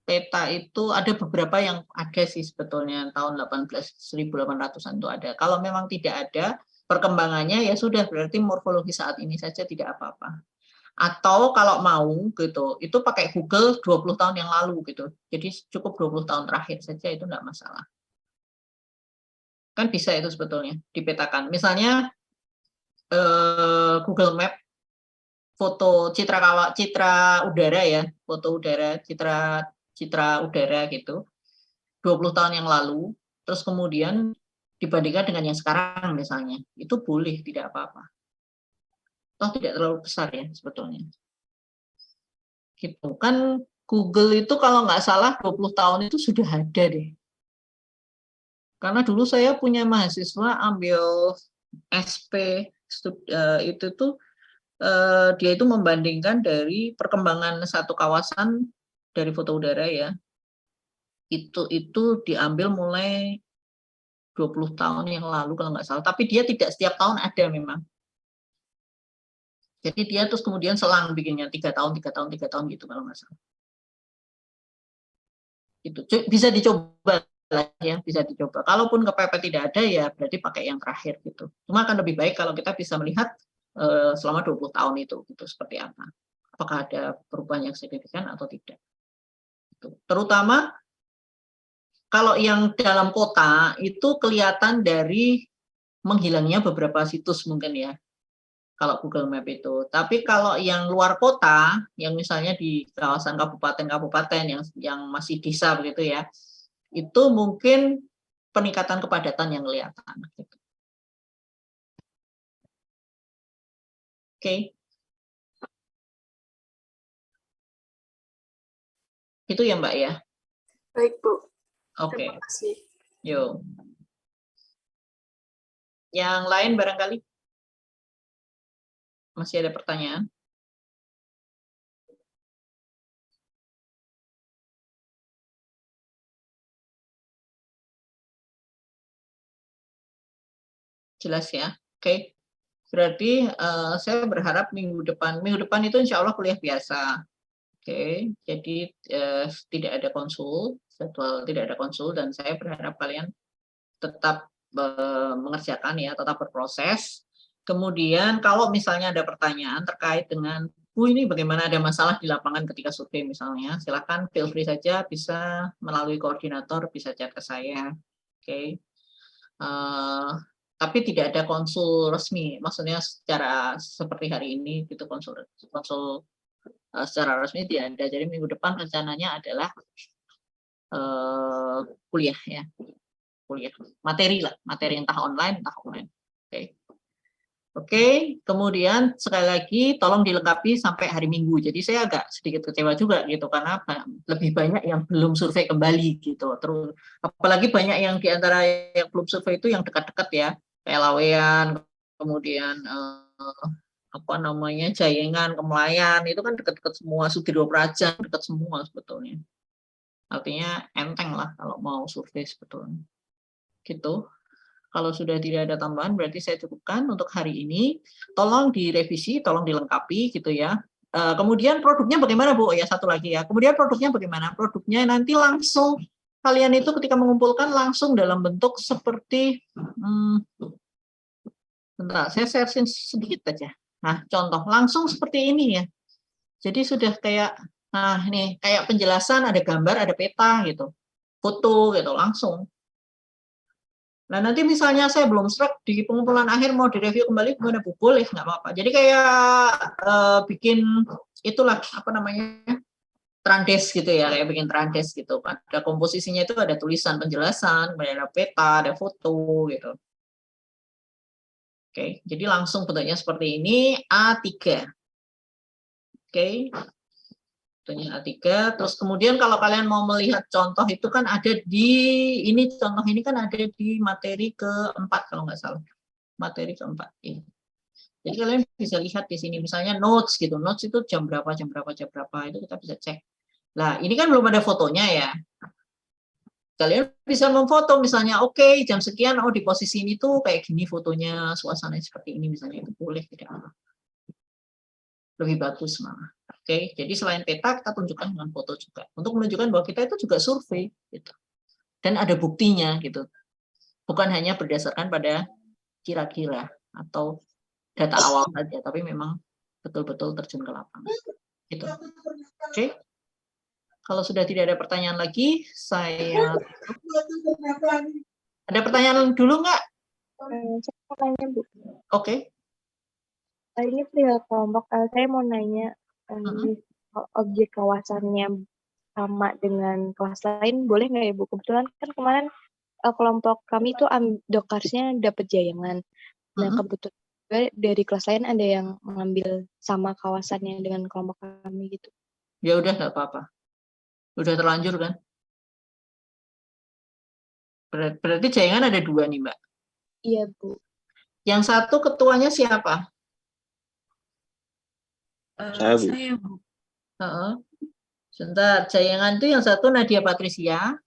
Peta itu ada beberapa yang ada sih sebetulnya tahun 1800-an itu ada. Kalau memang tidak ada perkembangannya ya sudah, berarti morfologi saat ini saja tidak apa-apa. Atau kalau mau gitu, itu pakai Google 20 tahun yang lalu gitu. Jadi cukup 20 tahun terakhir saja, itu enggak masalah. Kan bisa itu sebetulnya dipetakan. Misalnya Google Map foto citra udara ya, foto udara, citra udara gitu. 20 tahun yang lalu, terus kemudian dibandingkan dengan yang sekarang misalnya, itu boleh, tidak apa-apa. Toh tidak terlalu besar ya sebetulnya. Gitu kan, Google itu kalau nggak salah 20 tahun itu sudah ada deh. Karena dulu saya punya mahasiswa ambil SP itu tuh dia itu membandingkan dari perkembangan satu kawasan dari foto udara ya. Itu diambil mulai 20 tahun yang lalu kalau nggak salah, tapi dia tidak setiap tahun ada memang. Jadi dia terus kemudian selang bikinnya 3 tahun gitu kalau nggak salah. Itu bisa dicoba lah ya, bisa dicoba. Kalaupun kepepet tidak ada ya berarti pakai yang terakhir gitu. Cuma akan lebih baik kalau kita bisa melihat selama 20 tahun itu gitu seperti apa. Apakah ada perubahan yang signifikan atau tidak. Gitu. Terutama kalau yang dalam kota itu kelihatan dari menghilangnya beberapa situs mungkin ya. Kalau Google Map itu. Tapi kalau yang luar kota, yang misalnya di kawasan kabupaten-kabupaten yang masih desa begitu ya, itu mungkin peningkatan kepadatan yang kelihatan. Gitu. Oke. Itu ya Mbak ya?
Baik, Bu.
Oke.
Terima kasih.
Yuk. Yang lain barangkali? Masih ada pertanyaan? Jelas ya? Oke. Berarti saya berharap minggu depan itu insya Allah kuliah biasa. Oke, jadi tidak ada konsul, jadwal tidak ada konsul, dan saya berharap kalian tetap mengerjakan ya, tetap berproses. Kemudian kalau misalnya ada pertanyaan terkait dengan, ini bagaimana ada masalah di lapangan ketika survei misalnya, silakan feel free saja, bisa melalui koordinator, bisa chat ke saya. Oke. Tapi tidak ada konsul resmi, maksudnya secara seperti hari ini gitu konsul secara resmi tidak ada. Jadi minggu depan rencananya adalah kuliah ya, kuliah materi lah, materi entah online entah offline. Oke, kemudian sekali lagi tolong dilengkapi sampai hari Minggu. Jadi saya agak sedikit kecewa juga gitu karena lebih banyak yang belum survei kembali gitu. Terus apalagi banyak yang di antara yang belum survei itu yang dekat-dekat ya, kayak Lawean, kemudian apa namanya Jayengan, Kemelayan, itu kan dekat-dekat semua, Sudirjo Praja dekat semua sebetulnya. Artinya enteng lah kalau mau survei sebetulnya. Gitu. Kalau sudah tidak ada tambahan berarti saya cukupkan untuk hari ini. Tolong direvisi, tolong dilengkapi gitu ya. Kemudian produknya bagaimana Bu? Ya satu lagi ya. Kemudian produknya bagaimana? Produknya nanti langsung kalian itu ketika mengumpulkan langsung dalam bentuk seperti bentar, saya sharing sedikit aja. Nah, contoh langsung seperti ini ya. Jadi sudah kayak nah ini kayak penjelasan, ada gambar, ada peta gitu. Foto gitu langsung. Nah, nanti misalnya saya belum serak di pengumpulan akhir mau direview kembali, gimana Bu? Boleh, nggak apa-apa. Jadi kayak bikin itulah, apa namanya, trandes gitu ya, kayak bikin trandes gitu. Ada komposisinya itu ada tulisan penjelasan, kemudian ada peta, ada foto gitu. Oke, jadi langsung bentuknya seperti ini, A3. Oke. Bentuknya A3, terus kemudian kalau kalian mau melihat contoh itu kan ada di ini, contoh ini kan ada di materi keempat kalau nggak salah, materi keempat ini. Jadi kalian bisa lihat di sini misalnya notes gitu, notes itu jam berapa itu kita bisa cek. Nah ini kan belum ada fotonya ya, kalian bisa memfoto misalnya oke, jam sekian di posisi ini tuh kayak gini fotonya, suasananya seperti ini misalnya, itu boleh, tidak apa, lebih bagus malah. Oke, jadi selain peta kita tunjukkan dengan foto juga untuk menunjukkan bahwa kita itu juga survei gitu. Dan ada buktinya gitu. Bukan hanya berdasarkan pada kira-kira atau data awal saja, tapi memang betul-betul terjun ke lapangan. Itu. Oke. Kalau sudah tidak ada pertanyaan lagi, saya ada pertanyaan dulu nggak?
Saya mau nanya, Bu.
Oke.
Ini perihal kelompok. Saya mau nanya, objek kawasannya sama dengan kelas lain, boleh nggak ya, Bu? Kebetulan kan kemarin kelompok kami tuh dokarsnya dapat Jayangan. Nah, kebetulan juga dari kelas lain ada yang mengambil sama kawasannya dengan kelompok kami gitu.
Ya udah, nggak apa-apa. Udah terlanjur kan? Berarti Jayangan ada 2 nih, Mbak.
Iya, Bu.
Yang satu ketuanya siapa?
Saya, Bu.
Sebentar, Jayangan itu yang satu Nadia Patricia.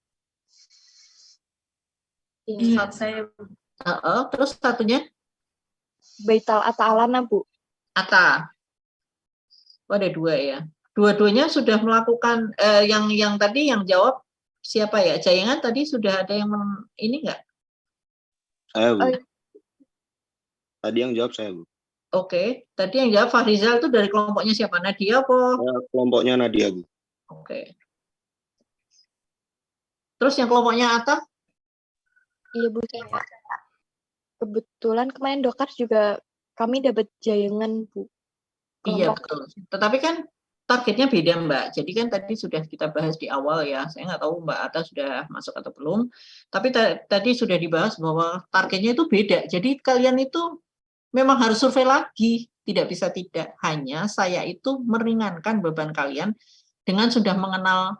Iya, saya, Bu.
Terus satunya?
Baital Atta Alana, Bu.
Atta. Oh, ada 2 ya. Dua-duanya sudah melakukan, yang tadi yang jawab siapa ya? Jayangan tadi sudah ada yang ini nggak?
Saya, Bu. Tadi yang jawab saya, Bu.
Oke, tadi yang jawab Fahrizal itu dari kelompoknya siapa? Nadia apa?
Kelompoknya Nadia, Bu.
Oke. Terus yang kelompoknya Atta?
Iya, Bu. Kebetulan kemarin dokars juga kami dapat Jayangan, Bu.
Iya, betul. Tetapi kan targetnya beda, Mbak. Jadi kan tadi sudah kita bahas di awal ya. Saya nggak tahu Mbak Atta sudah masuk atau belum. Tapi tadi sudah dibahas bahwa targetnya itu beda. Jadi kalian itu memang harus survei lagi. Tidak bisa tidak. Hanya saya itu meringankan beban kalian dengan sudah mengenal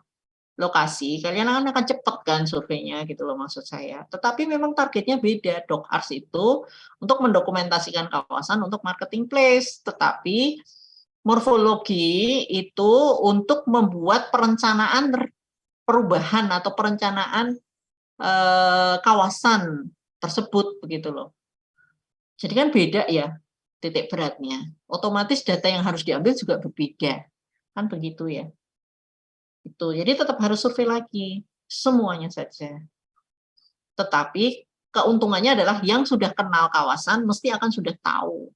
lokasi. Kalian akan cepat kan surveinya gitu loh maksud saya. Tetapi memang targetnya beda. Dokars itu untuk mendokumentasikan kawasan untuk marketing place. Tetapi morfologi itu untuk membuat perencanaan perubahan atau perencanaan kawasan tersebut begitu loh. Jadi kan beda ya titik beratnya. Otomatis data yang harus diambil juga berbeda. Kan begitu ya. Itu. Jadi tetap harus survei lagi semuanya saja. Tetapi keuntungannya adalah yang sudah kenal kawasan mesti akan sudah tahu.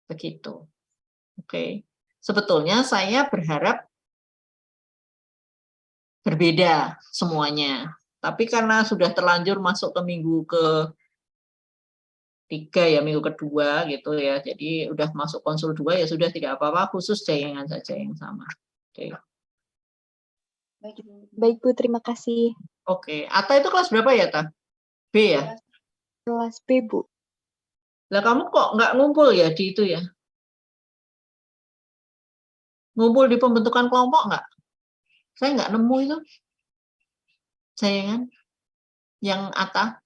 Begitu. Oke. Sebetulnya saya berharap berbeda semuanya. Tapi karena sudah terlanjur masuk ke minggu ke-3 ya, minggu kedua gitu ya. Jadi udah masuk konsul 2 ya sudah tidak apa-apa, khusus Jayangan saja yang sama. Oke.
Baik, Bu, terima kasih.
Oke. Atta itu kelas berapa ya, Ta? B ya?
Kelas B, Bu.
Lah kamu kok nggak ngumpul ya di itu ya? Ngumpul di pembentukan kelompok nggak? Saya nggak nemu itu. Jayangan. Yang Atta.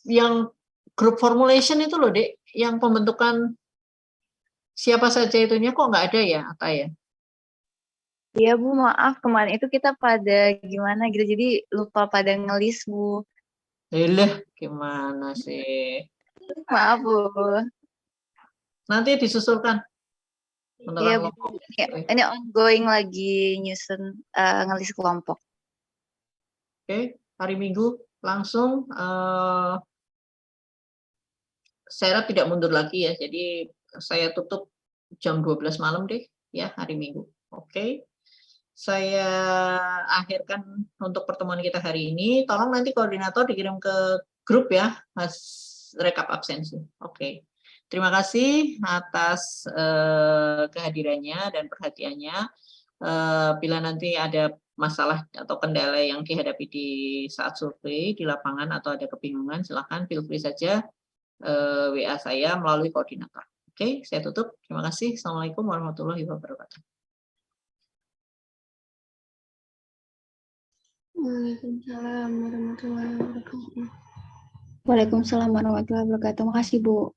Yang group formulation itu loh, Dek. Yang pembentukan siapa saja itunya kok nggak ada ya, Atta ya?
Iya, Bu, maaf. Kemarin itu kita pada gimana gitu, jadi lupa pada ngelis, Bu.
Gimana sih?
Maaf, Bu.
Nanti disusulkan.
Iya, Bu. Ini ongoing lagi nyusun ngelis kelompok.
Oke, hari Minggu langsung saya tidak mundur lagi ya. Jadi saya tutup jam 12 malam deh ya hari Minggu. Oke. Saya akhirkan untuk pertemuan kita hari ini. Tolong nanti koordinator dikirim ke grup ya, Mas rekap absensi. Oke. Terima kasih atas kehadirannya dan perhatiannya. Bila nanti ada masalah atau kendala yang dihadapi di saat survei di lapangan atau ada kebingungan, silakan feel free saja WA saya melalui koordinator. Oke, saya tutup. Terima kasih. Assalamualaikum warahmatullahi wabarakatuh.
Waalaikumsalam warahmatullahi wabarakatuh. Waalaikumsalam warahmatullahi wabarakatuh. Makasih, Bu.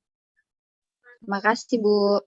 Makasih, Bu.